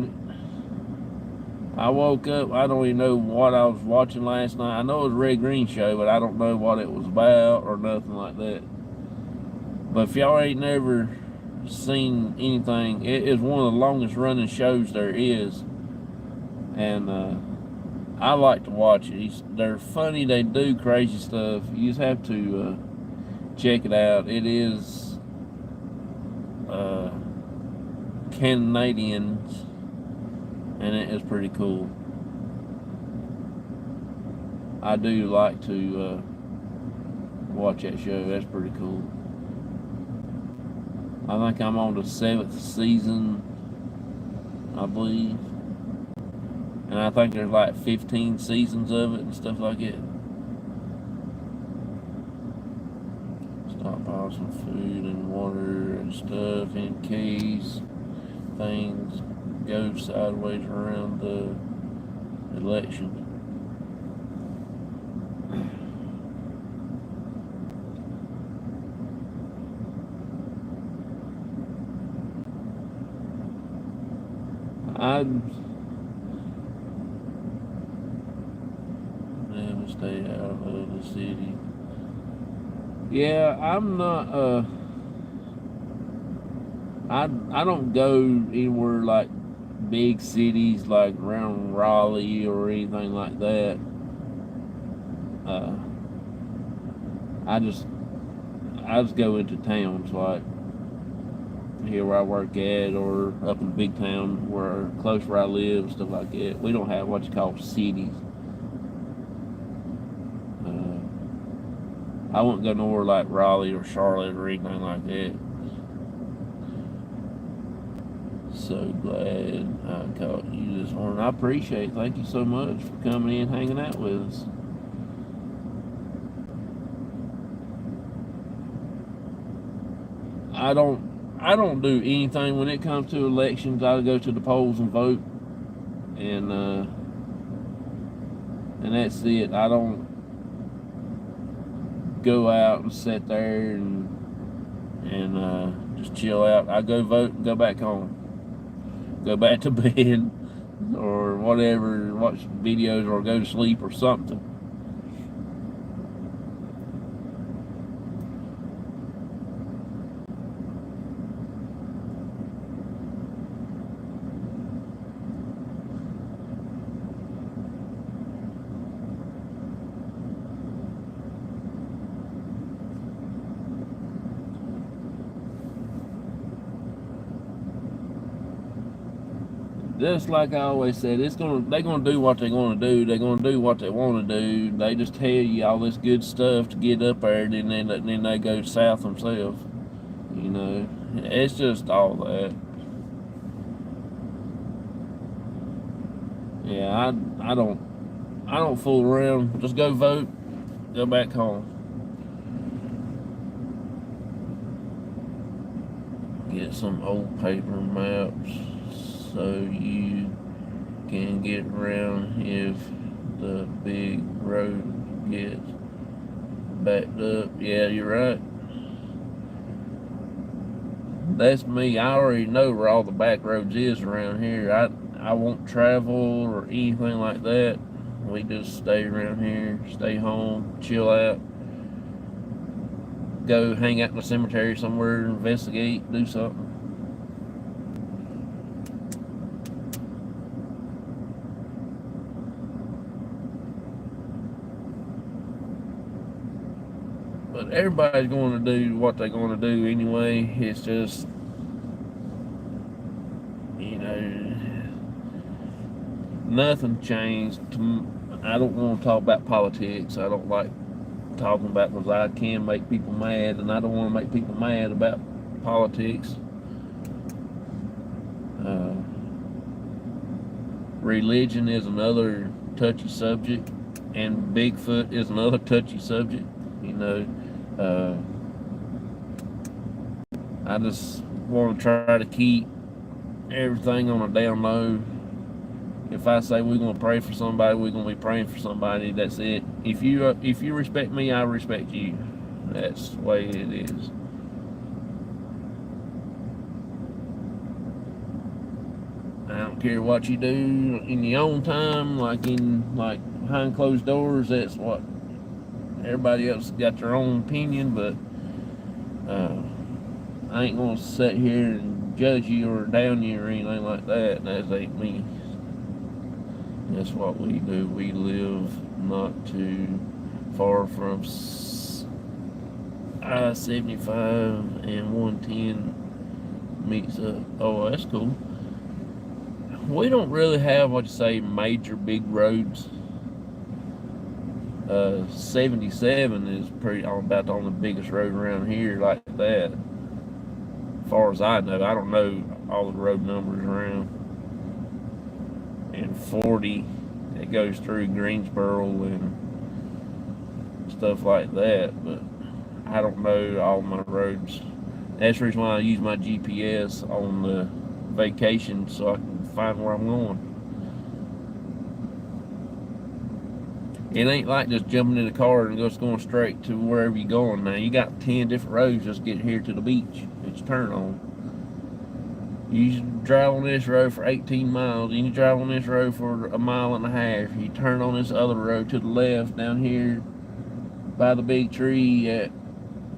I woke up, I don't even know what I was watching last night. I know it was a Red Green Show, but I don't know what it was about or nothing like that. But if y'all ain't never seen anything, it is one of the longest running shows there is. And I like to watch it. They're funny, they do crazy stuff. You just have to check it out. It is Canadians, and it is pretty cool. I do like to watch that show. That's pretty cool. I think I'm on the 7th season, I believe. And I think there's like 15 seasons of it and stuff like it. Stockpile some food and water and stuff in case things go sideways around the election. I'd never stay out of the city. Yeah, I'm not. I don't go anywhere like big cities like around Raleigh or anything like that. Uh, I just go into towns like here where I work at, or up in the big town where close where I live, stuff like that. We don't have what you call cities. I wouldn't go nowhere like Raleigh or Charlotte or anything like that. So glad I caught you this morning. I appreciate it. Thank you so much for coming in, hanging out with us. I don't do anything when it comes to elections. I go to the polls and vote, and that's it. I don't go out and sit there and just chill out. I go vote and go back home, go back to bed, or whatever, watch videos or go to sleep or something. Just like I always said, they're gonna do what they're gonna do. They're gonna do what they want to do. They just tell you all this good stuff to get up there, and then they go south themselves. You know, it's just all that. Yeah, I don't fool around. Just go vote, go back home. Get some old paper maps so you can get around if the big road gets backed up. Yeah, you're right. That's me. I already know where all the back roads is around here. I won't travel or anything like that. We just stay around here, stay home, chill out, go hang out in the cemetery somewhere, investigate, do something. But everybody's going to do what they're going to do anyway. It's just, you know, nothing changed. I don't want to talk about politics. I don't like talking about, because I can make people mad, and I don't want to make people mad about politics. Religion is another touchy subject, and Bigfoot is another touchy subject. You know, I just want to try to keep everything on a down low. If I say we're going to pray for somebody, we're going to be praying for somebody. That's it. If you respect me, I respect you. That's the way it is. I don't care what you do in your own time, like behind closed doors. That's what everybody else got their own opinion, but I ain't gonna sit here and judge you or down you or anything like that. That ain't me. That's what we do. We live not too far from I-75 and 110 meets up. Oh, that's cool. We don't really have, what you say, major big roads. 77 is about the only biggest road around here like that. As far as I know, I don't know all the road numbers around. And 40, it goes through Greensboro and stuff like that, but I don't know all my roads. That's the reason why I use my GPS on the vacation, so I can find where I'm going. It ain't like just jumping in the car and just going straight to wherever you're going. Now, you got 10 different roads just to get here to the beach that you turn on. You drive on this road for 18 miles, then you drive on this road for a mile and a half. You turn on this other road to the left down here by the big tree.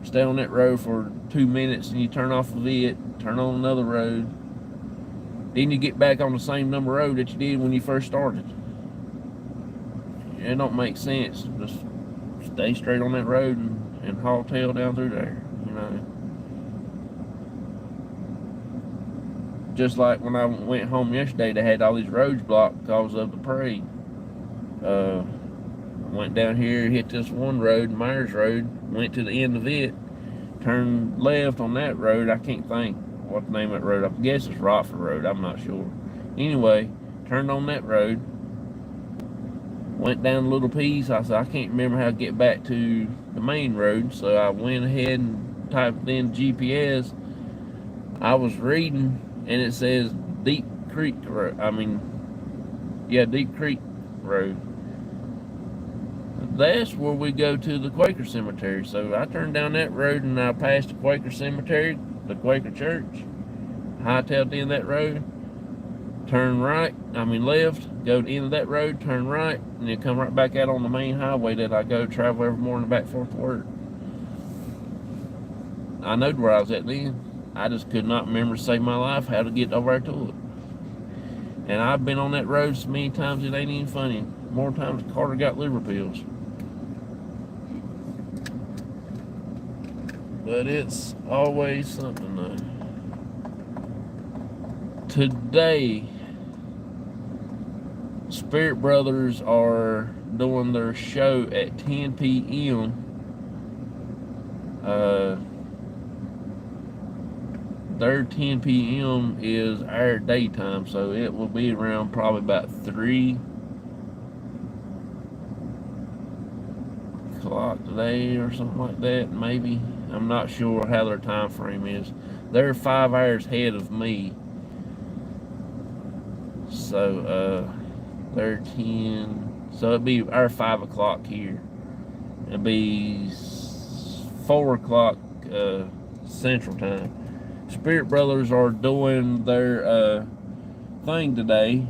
Stay on that road for 2 minutes, and you turn off of it, turn on another road. Then you get back on the same number road that you did when you first started. It don't make sense. Just stay straight on that road and haul tail down through there, you know. Just like when I went home yesterday, they had all these roads blocked because of the parade. I went down here, hit this one road, Myers Road, went to the end of it, turned left on that road. I can't think what the name of that road. I guess it's Rockford Road, I'm not sure. Anyway, turned on that road, went down a little piece. I said, I can't remember how to get back to the main road, so I went ahead and typed in GPS. I was reading, and it says Deep Creek Road. Deep Creek Road. That's where we go to the Quaker Cemetery. So I turned down that road, and I passed the Quaker Cemetery, the Quaker Church, hightailed in that road, turn left, go to the end of that road, turn right, and then come right back out on the main highway that I go travel every morning back and forth to work. I knowed where I was at then. I just could not remember to save my life how to get over there to it. And I've been on that road so many times it ain't even funny. More times than Carter got liver pills. But it's always something though. Today, Spirit Brothers are doing their show at 10 p.m. Their 10 p.m. is our daytime, so it will be around probably about 3 o'clock today or something like that, maybe. I'm not sure how their time frame is. They're 5 hours ahead of me, so they're 10, so it'd be our 5 o'clock here. It'd be 4 o'clock Central Time. Spirit Brothers are doing their thing today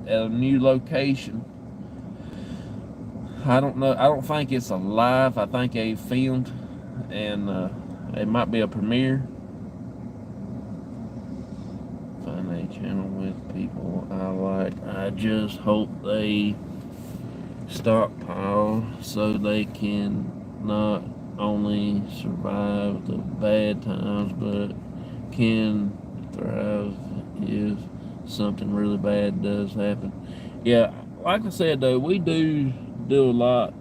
at a new location. I don't know. I don't think it's a live. I think they filmed, and it might be a premiere. Find a channel with people I like. I just hope they stockpile so they can not only survive the bad times, but can thrive if something really bad does happen. Yeah, like I said though, we do a lot.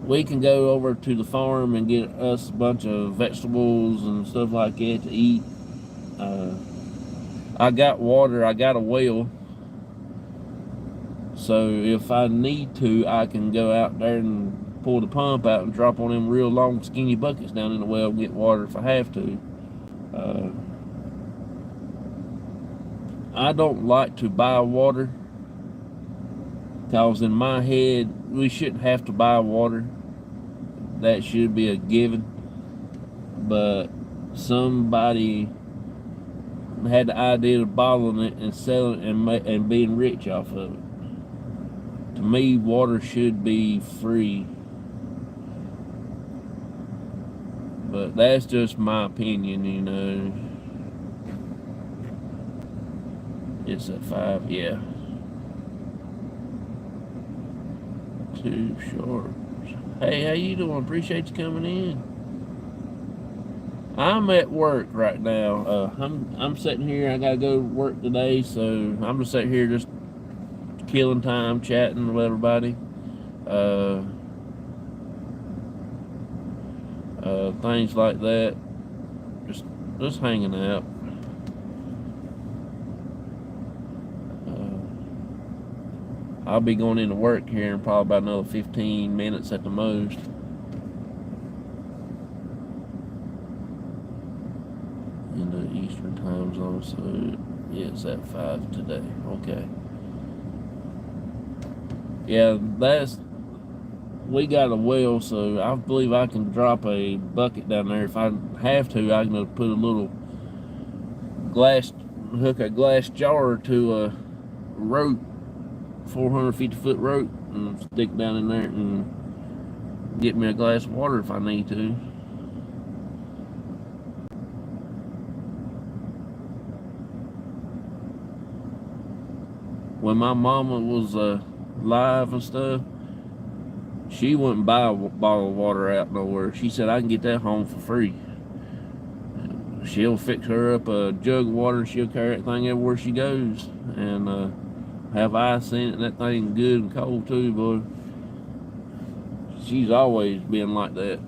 We can go over to the farm and get us a bunch of vegetables and stuff like that to eat. I got water, I got a well, so if I need to, I can go out there and pull the pump out and drop on them real long skinny buckets down in the well and get water if I have to. I don't like to buy water, because in my head we shouldn't have to buy water. That should be a given. But somebody had the idea of bottling it and selling it and being rich off of it. To me, water should be free. But that's just my opinion, you know. It's at 5, yeah. Too short. Hey, how you doing? Appreciate you coming in. I'm at work right now. I'm sitting here. I gotta go to work today, so I'm just sitting here just killing time, chatting with everybody. Things like that. Just hanging out. I'll be going into work here in probably about another 15 minutes at the most. In the Eastern time zone, so yeah, it's at 5 today. Okay. Yeah, we got a well, so I believe I can drop a bucket down there. If I have to, I can put a little hook a glass jar to a rope, 450-foot rope, and stick down in there and get me a glass of water if I need to. When my mama was alive and stuff, she wouldn't buy a bottle of water out nowhere. She said, I can get that home for free. She'll fix her up a jug of water and she'll carry that thing everywhere she goes. And have ice in it, and that thing good and cold too, boy. She's always been like that.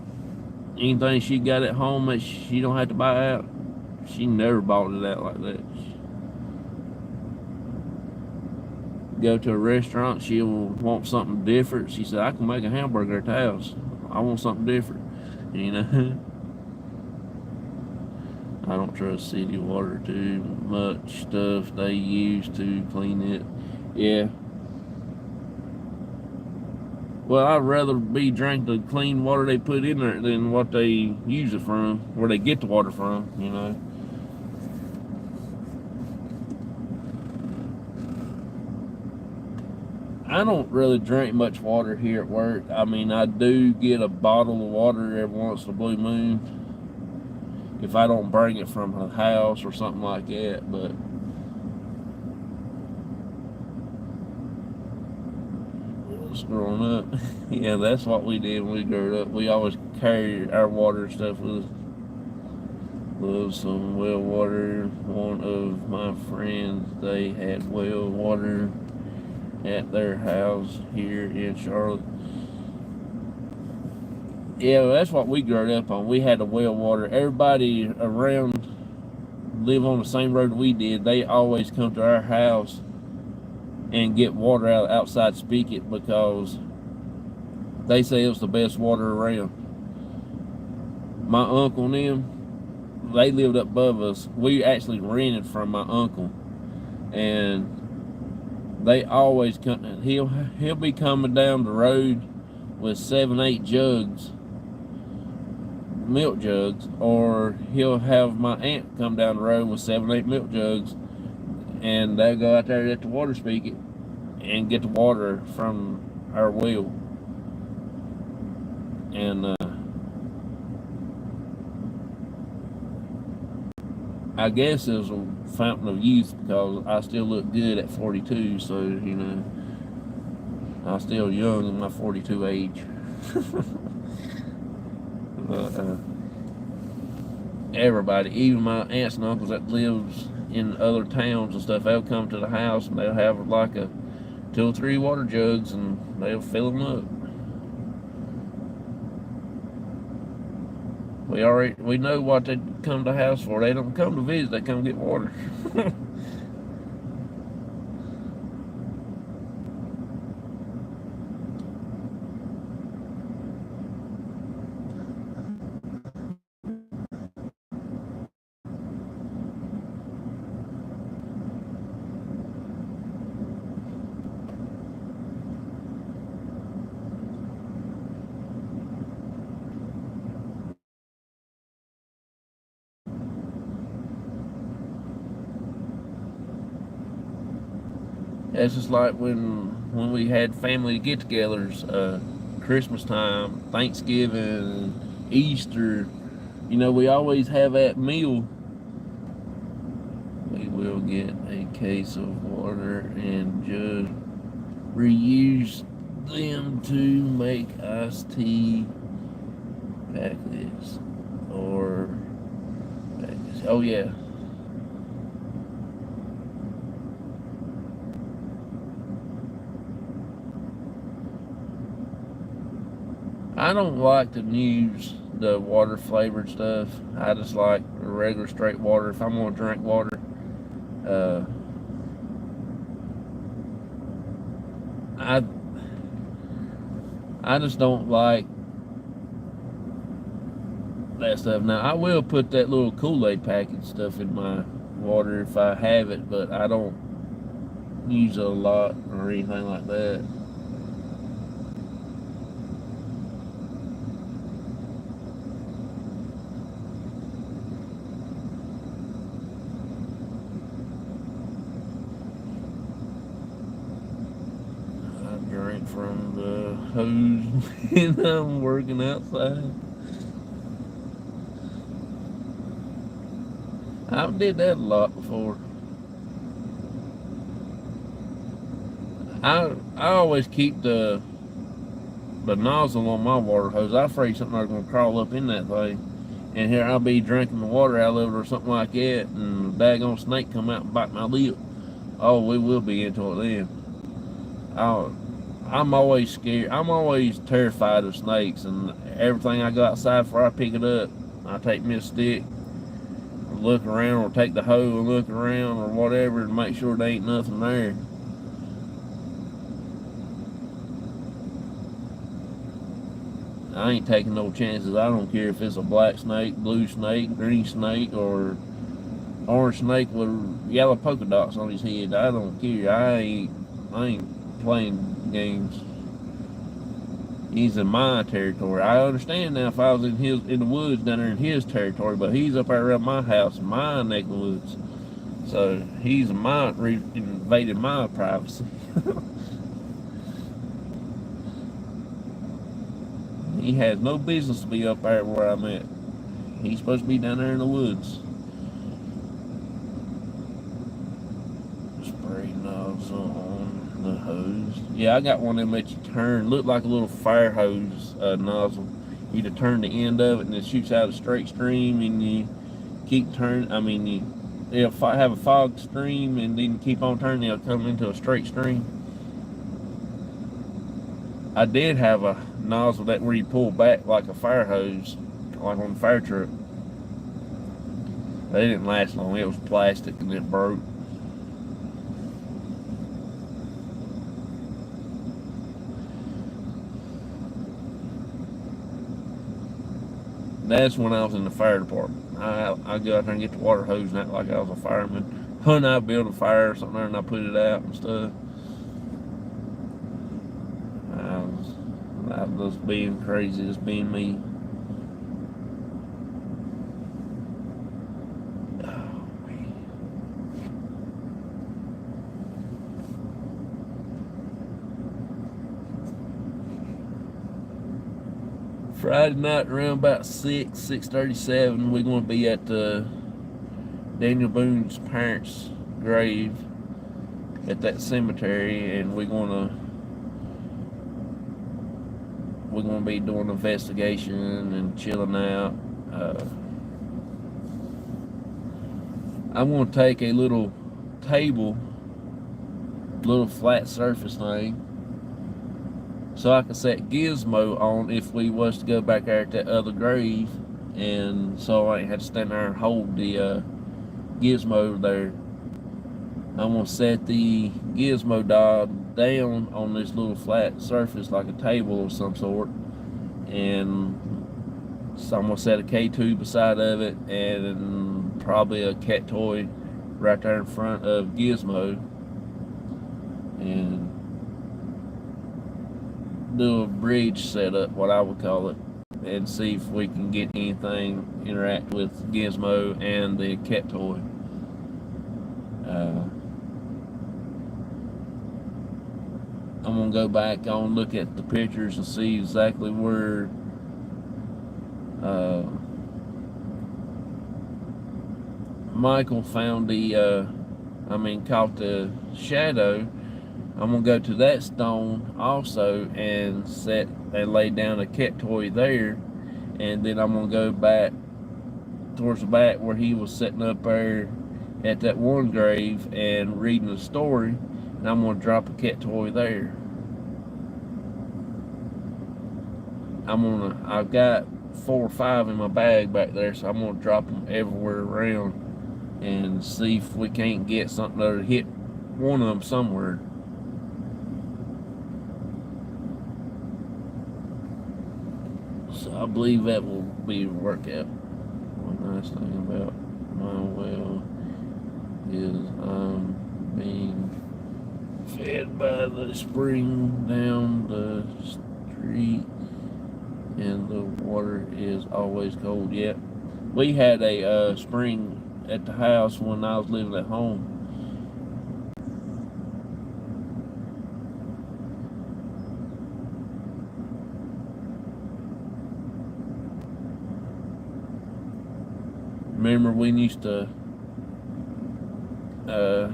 Anything she got at home that she don't have to buy out, she never bought it out like that. Go to a restaurant, she'll want something different. She said, I can make a hamburger at the house. I want something different, you know. I don't trust city water too much. Stuff they use to clean it. Yeah. Well, I'd rather be drink the clean water they put in there than what they use it from, where they get the water from, you know. I don't really drink much water here at work. I mean, I do get a bottle of water every once in a blue moon if I don't bring it from the house or something like that, but growing up, yeah, that's what we did when we grew up. We always carried our water and stuff with us. Love some well water. One of my friends, they had well water at their house here in Charlotte. Yeah, that's what we grew up on. We had the well water. Everybody around live on the same road we did. They always come to our house and get water out outside Spigot because they say it was the best water around. My uncle and them, they lived up above us. We actually rented from my uncle, and they always come. He'll be coming down the road with 7-8 jugs, milk jugs, or he'll have my aunt come down the road with 7-8 milk jugs, and they'll go out there at the water spigot and get the water from our well. And I guess it was a fountain of youth because I still look good at 42, so, you know, I'm still young in my 42 age. But everybody, even my aunts and uncles that lives in other towns and stuff, they'll come to the house and they'll have like 2 or 3 water jugs and they'll fill them up. We know what they come to the house for. They don't come to visit, they come get water. It's just like when we had family get-togethers, Christmas time, Thanksgiving, Easter. You know, we always have that meal. We will get a case of water and just reuse them to make iced tea packets or packets. Oh yeah. I don't like to use the water flavored stuff. I just like regular straight water. If I'm gonna drink water, I just don't like that stuff. Now I will put that little Kool-Aid packet stuff in my water if I have it, but I don't use it a lot or anything like that. hose when I'm working outside. I did that a lot before. I always keep the nozzle on my water hose. I'm afraid something is gonna crawl up in that thing. And here I'll be drinking the water out of it or something like that, and a daggone snake come out and bite my lip. Oh, we will be into it then. I'm always scared. I'm always terrified of snakes, and everything I go outside before I pick it up, I take me a stick, look around, or take the hoe and look around or whatever to make sure there ain't nothing there. I ain't taking no chances. I don't care if it's a black snake, blue snake, green snake, or orange snake with yellow polka dots on his head. I don't care. I ain't playing games. He's in my territory. I understand now if I was in the woods down there in his territory, but he's up there around my house, my neck of the woods. So he's invaded my privacy. He has no business to be up there where I'm at. He's supposed to be down there in the woods. Spray nozzle on the hose. Yeah, I got one of them that you turn. Look like a little fire hose nozzle. You to turn the end of it and it shoots out a straight stream, and you keep turning. I mean, it'll have a fog stream, and then keep on turning. It'll come into a straight stream. I did have a nozzle that where you pull back like a fire hose, like on the fire truck. They didn't last long. It was plastic and it broke. That's when I was in the fire department. I go out there and get the water hose and act like I was a fireman. And I build a fire or something there and I put it out and stuff. I was just being crazy, just being me. Oh, man. Friday night around about 6:37, we're going to be at Daniel Boone's parents' grave at that cemetery, and we're going to be doing an investigation and chilling out. I'm going to take a little table, little flat surface thing, so I can set Gizmo on if we was to go back there at that other grave, and so I ain't had to stand there and hold the Gizmo there. I'm going to set the Gizmo doll down on this little flat surface like a table of some sort, and so I'm going to set a K2 beside of it and probably a cat toy right there in front of Gizmo, and do a bridge setup, what I would call it, and see if we can get anything interact with Gizmo and the cat toy. I'm going to go back and look at the pictures and see exactly where Michael found caught the shadow. I'm going to go to that stone also and lay down a cat toy there, and then I'm going to go back towards the back where he was sitting up there at that one grave and reading the story, and I'm going to drop a cat toy there. I've got 4 or 5 in my bag back there, so I'm going to drop them everywhere around and see if we can't get something to hit one of them somewhere. So I believe that will be a workout. One nice thing about my well is I'm being fed by the spring down the street, and the water is always cold. Yet we had a spring at the house when I was living at home. Remember we used to that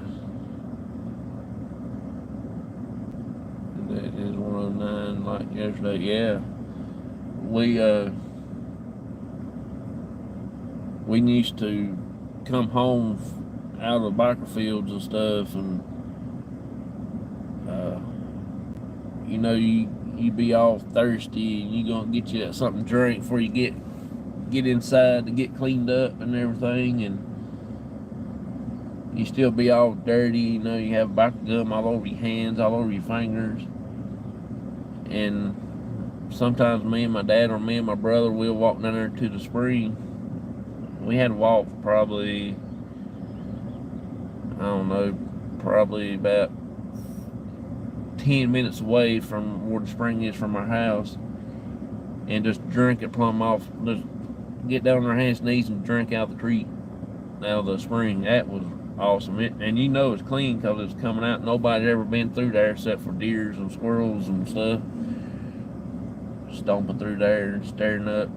is 109 like yesterday. Yeah, we we used to come home out of the biker fields and stuff, and you know, you be all thirsty, and you gonna get you something to drink before you get inside to get cleaned up and everything, and you still be all dirty. You know, you have biker gum all over your hands, all over your fingers, and sometimes me and my dad or me and my brother will walk down there to the spring. We had to walk probably, I don't know, probably about 10 minutes away from where the spring is from our house, and just drink it plumb off. Just get down on our hands and knees and drink out the creek, out of the spring. That was awesome. And you know it's clean because it's coming out. Nobody's ever been through there except for deers and squirrels and stuff, stomping through there and staring up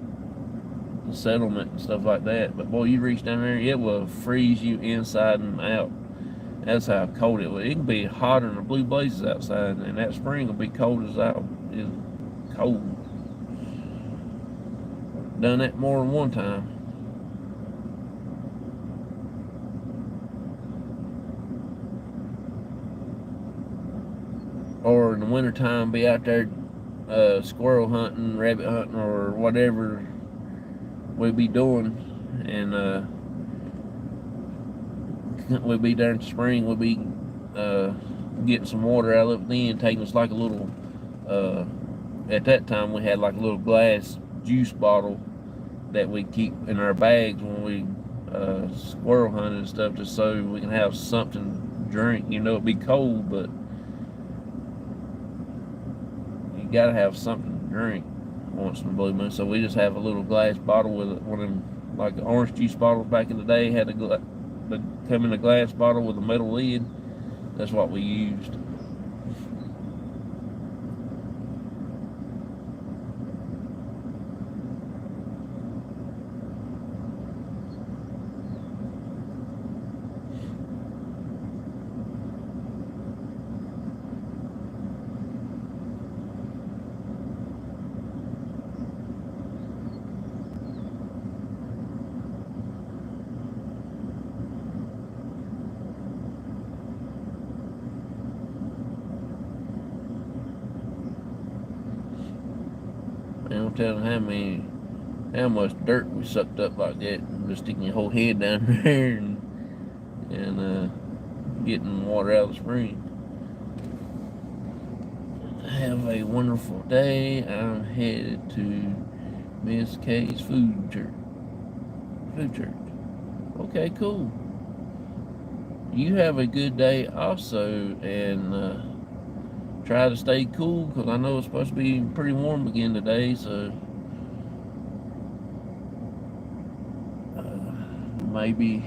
the settlement and stuff like that. But boy, you reach down there, it will freeze you inside and out. That's how cold it was. It can be hotter than the blue blazes outside, and that spring will be cold as out. It's cold. Done that more than one time. Or in the wintertime, be out there squirrel hunting, rabbit hunting, or whatever we be doing, and we'll be there in the spring. We'll be getting some water out of it, then taking us like a little at that time we had like a little glass juice bottle that we keep in our bags when we squirrel hunting and stuff, just so we can have something to drink. You know, it'd be cold, but you gotta have something to drink once in a blue moon. So we just have a little glass bottle with one of them, like the orange juice bottles back in the day had come in a glass bottle with a metal lid. That's what we used. Man, I'm telling how much dirt we sucked up like that, and just sticking your whole head down there and getting water out of the spring. Have a wonderful day. I'm headed to Miss K's food church. Okay, cool. You have a good day also, and try to stay cool, because I know it's supposed to be pretty warm again today, so maybe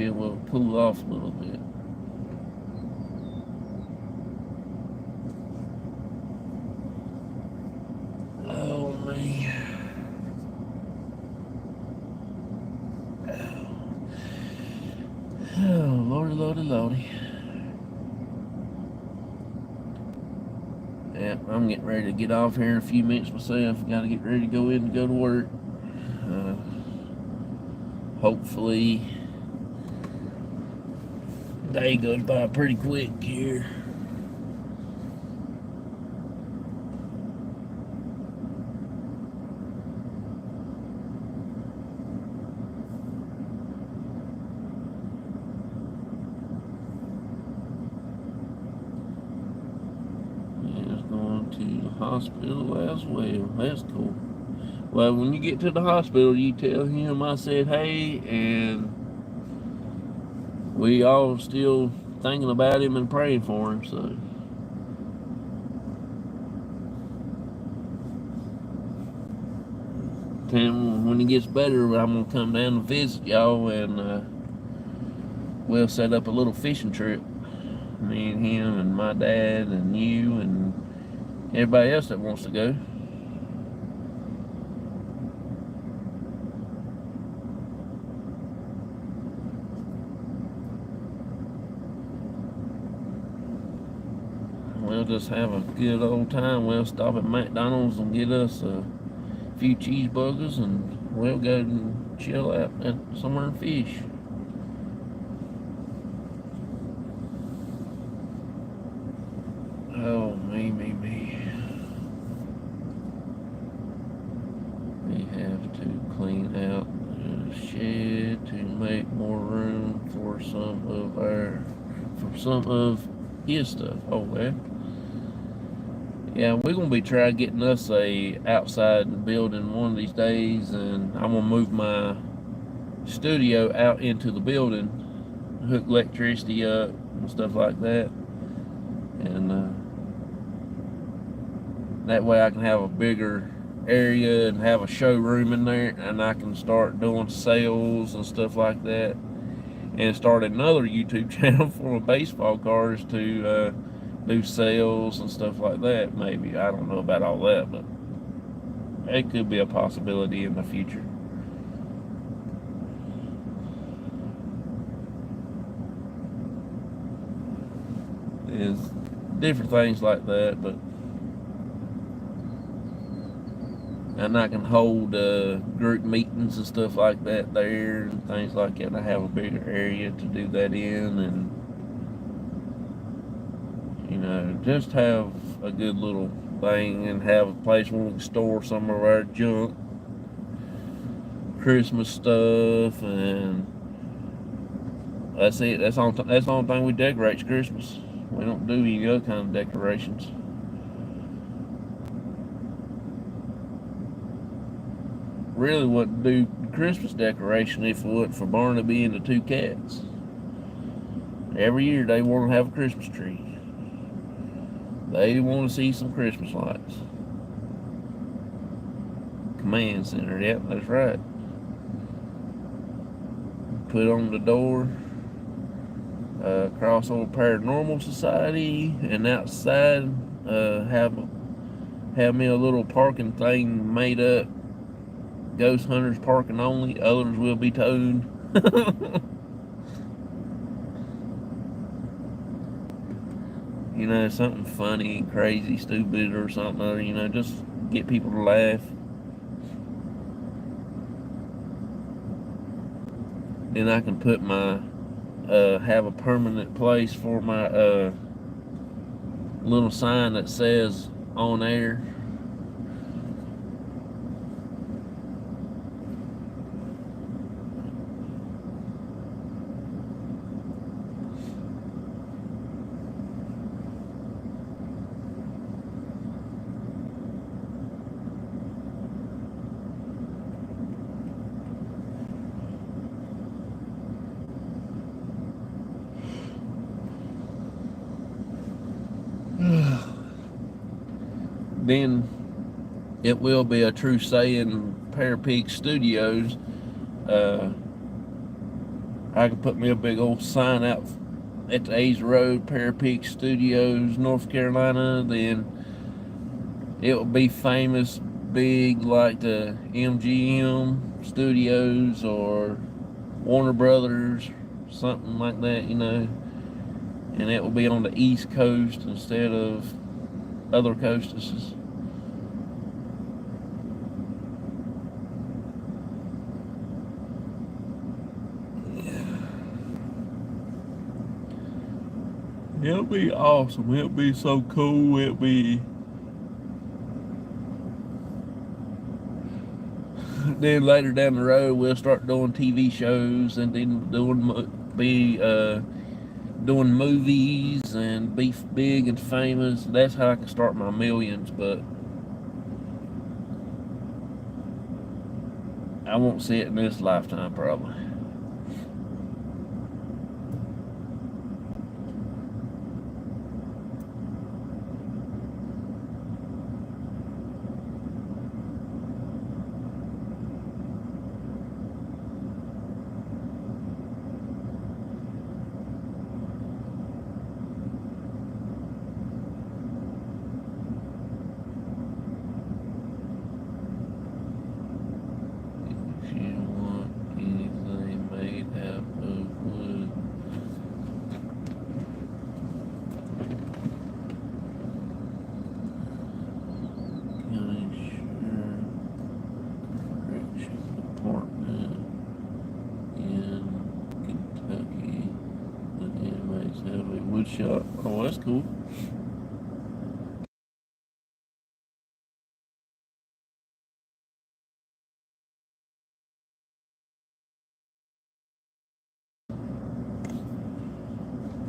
it will cool off a little bit. Oh man. Oh, lordy. Yeah, I'm getting ready to get off here in a few minutes myself. Got to get ready to go in and go to work. Hopefully, the day goes by pretty quick here. To the hospital as well. That's cool. Well, when you get to the hospital, you tell him I said hey, and we all still thinking about him and praying for him. So tell him when he gets better, I'm gonna come down and visit y'all, and we'll set up a little fishing trip. Me and him and my dad and you and everybody else that wants to go. just have a good old time. We'll stop at McDonald's and get us a few cheeseburgers, and we'll go and chill out at somewhere and fish. Oh, me. We have to clean out the shed to make more room for some of his stuff. Oh, well. Yeah, we're gonna be trying getting us a outside building one of these days, and I'm gonna move my studio out into the building, hook electricity up and stuff like that, and that way I can have a bigger area and have a showroom in there, and I can start doing sales and stuff like that, and start another YouTube channel for baseball cards to do sales and stuff like that. Maybe, I don't know about all that, but it could be a possibility in the future. There's different things like that, but and I can hold group meetings and stuff like that there and things like that. I have a bigger area to do that in, and just have a good little thing, and have a place where we can store some of our junk, Christmas stuff, and that's it. That's the only thing we decorate is Christmas. We don't do any other kind of decorations. Really wouldn't do Christmas decoration if it wasn't for Barnaby and the two cats. Every year they want to have a Christmas tree. They want to see some Christmas lights. Command center, yep, that's right. Put on the door, Crossover Paranormal Society, and outside have me a little parking thing made up. Ghost hunters parking only, others will be towed. Something funny, crazy, stupid, or something, just get people to laugh. Then I can put my, have a permanent place for my little sign that says on air. Then it will be a true saying, Pear Peak Studios. I can put me a big old sign out at the A's Road, Pear Peak Studios, North Carolina. Then it will be famous, big, like the MGM Studios or Warner Brothers, something like that, And it will be on the East Coast instead of other coasts. It'll be awesome. It'll be so cool. It'll be. Then later down the road, we'll start doing TV shows, and then doing movies, and be big and famous. That's how I can start my millions, but I won't see it in this lifetime, probably. If you want anything wood shop. Oh, that's cool.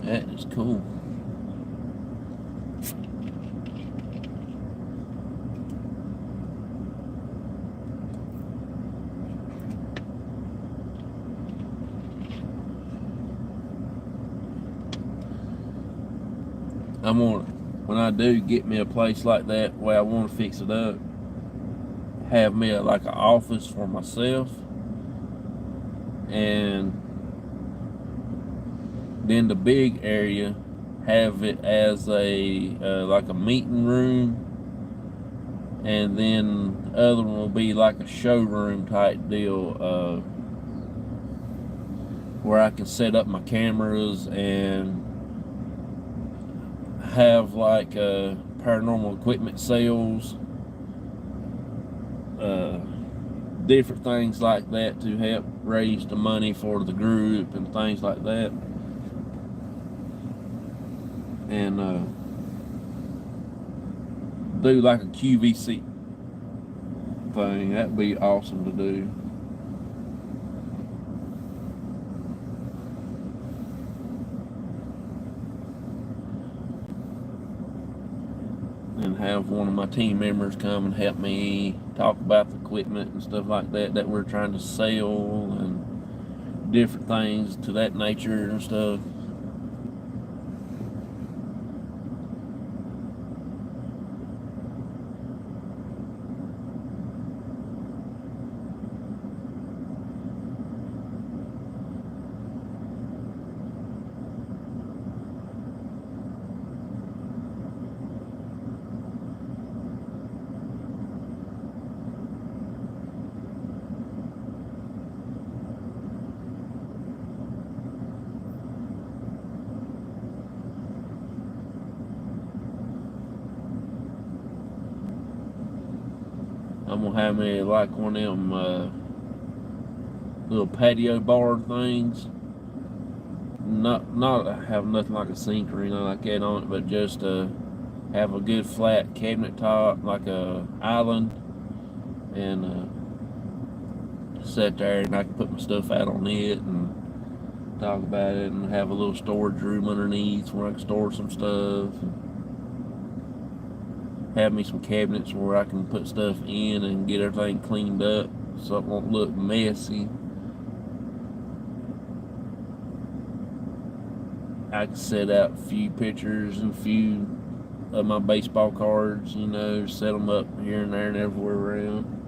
That is cool. I'm gonna, when I do get me a place like that, the way I want to fix it up, have me like an office for myself, and then the big area, have it as a like a meeting room, and then the other one will be like a showroom type deal, where I can set up my cameras and have like paranormal equipment sales, different things like that to help raise the money for the group and things like that. And do like a QVC thing. That'd be awesome to do. And have one of my team members come and help me talk about the equipment and stuff like that that we're trying to sell, and different things to that nature and stuff. I'm gonna have me like one of them little patio bar things. Not have nothing like a sink or anything like that on it, but just have a good flat cabinet top, like a island, and sit there, and I can put my stuff out on it and talk about it, and have a little storage room underneath where I can store some stuff. Have me some cabinets where I can put stuff in and get everything cleaned up so it won't look messy. I can set out a few pictures and a few of my baseball cards, you know, set them up here and there and everywhere around.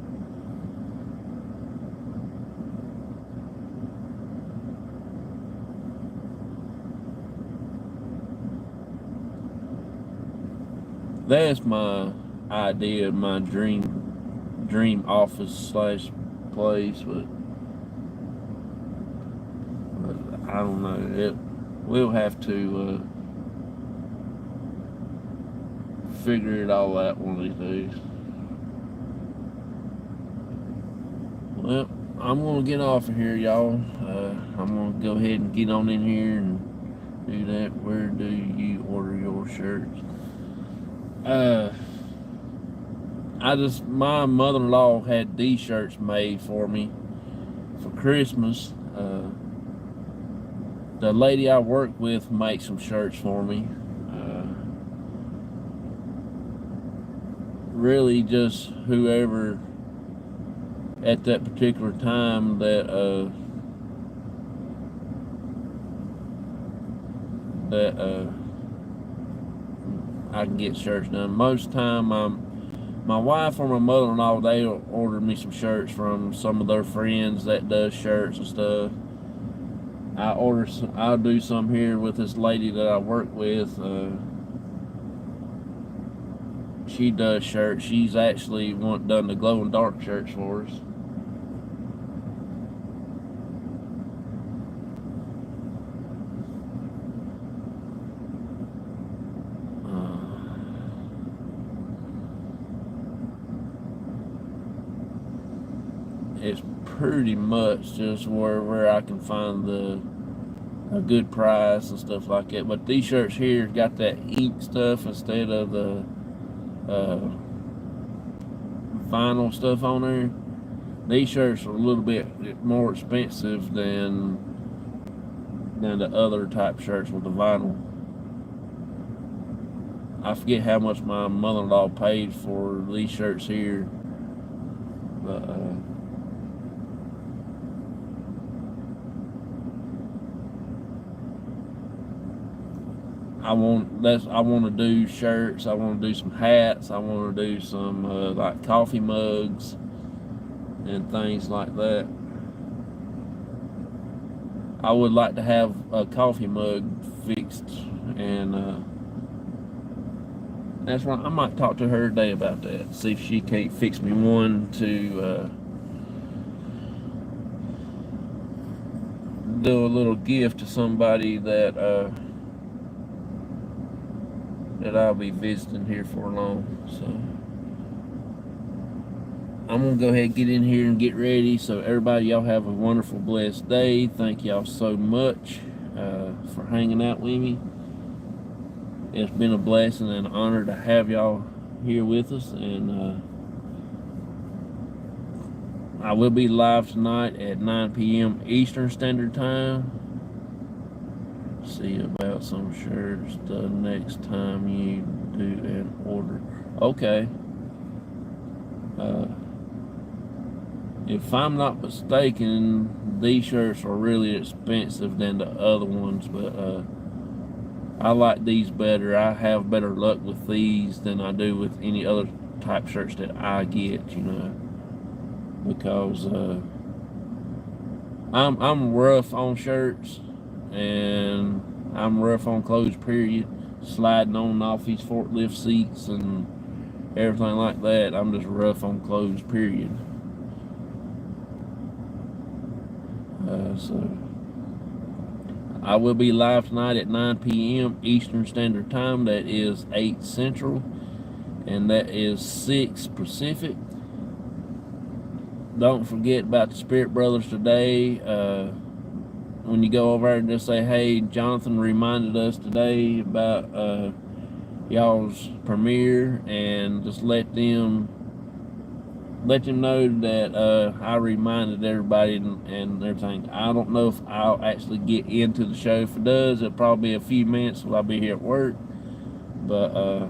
That's my idea, my dream office slash place, but I don't know. We'll have to figure it all out one of these days. Well, I'm gonna get off of here, y'all. I'm gonna go ahead and get on in here and do that. Where do you order your shirts? My mother-in-law had these shirts made for me for Christmas. The lady I work with makes some shirts for me. Really just whoever at that particular time that I can get shirts done. Most of the time, my wife or my mother-in-law, they order me some shirts from some of their friends that does shirts and stuff. I'll do some here with this lady that I work with. She does shirts. She's actually done the glow in dark shirts for us. It's pretty much just where I can find the a good price and stuff like that. But these shirts here got that ink stuff instead of the vinyl stuff on there. These shirts are a little bit more expensive than the other type shirts with the vinyl. I forget how much my mother-in-law paid for these shirts here, but I want to do shirts. I want to do some hats. I want to do some like coffee mugs and things like that. I would like to have a coffee mug fixed, and that's why I might talk to her today about that. See if she can't fix me one to do a little gift to somebody that I'll be visiting here for long. So I'm gonna go ahead and get in here and get ready. So everybody, y'all have a wonderful, blessed day. Thank y'all so much for hanging out with me. It's been a blessing and an honor to have y'all here with us, and I will be live tonight at 9 p.m. Eastern Standard Time. See about some shirts the next time you do an order. Okay. If I'm not mistaken, these shirts are really expensive than the other ones, but I like these better. I have better luck with these than I do with any other type shirts that I get, you know, because I'm rough on shirts, and I'm rough on clothes, period. Sliding on and off these forklift seats and everything like that. I'm just rough on clothes, period. So I will be live tonight at 9 p.m. Eastern Standard Time. That is 8 Central, and that is 6 Pacific. Don't forget about the Spirit Brothers today. When you go over there and just say, hey, Jonathan reminded us today about y'all's premiere, and just let them know that I reminded everybody and everything. I don't know if I'll actually get into the show. If it does, it'll probably be a few minutes while I'll be here at work, but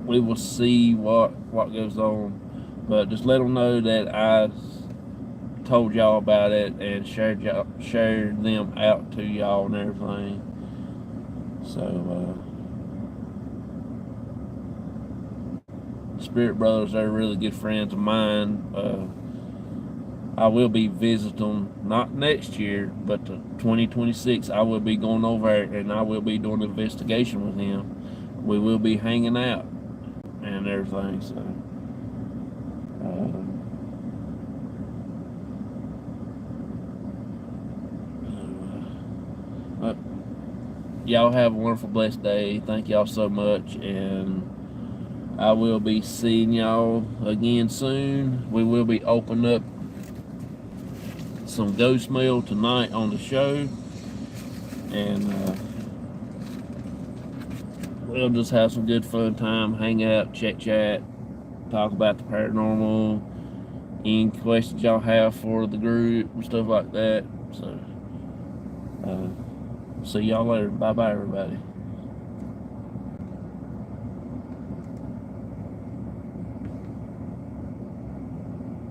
we will see what goes on. But just let them know that I told y'all about it and shared them out to y'all and everything. So Spirit Brothers are really good friends of mine. I will be visiting, not next year, but 2026. I will be going over and I will be doing an investigation with him. We will be hanging out and everything. So y'all have a wonderful, blessed day. Thank y'all so much, and I will be seeing y'all again soon. We will be opening up some ghost mail tonight on the show, and we'll just have some good fun time, hang out, chat, talk about the paranormal, any questions y'all have for the group and stuff like that. So see y'all later. Bye everybody.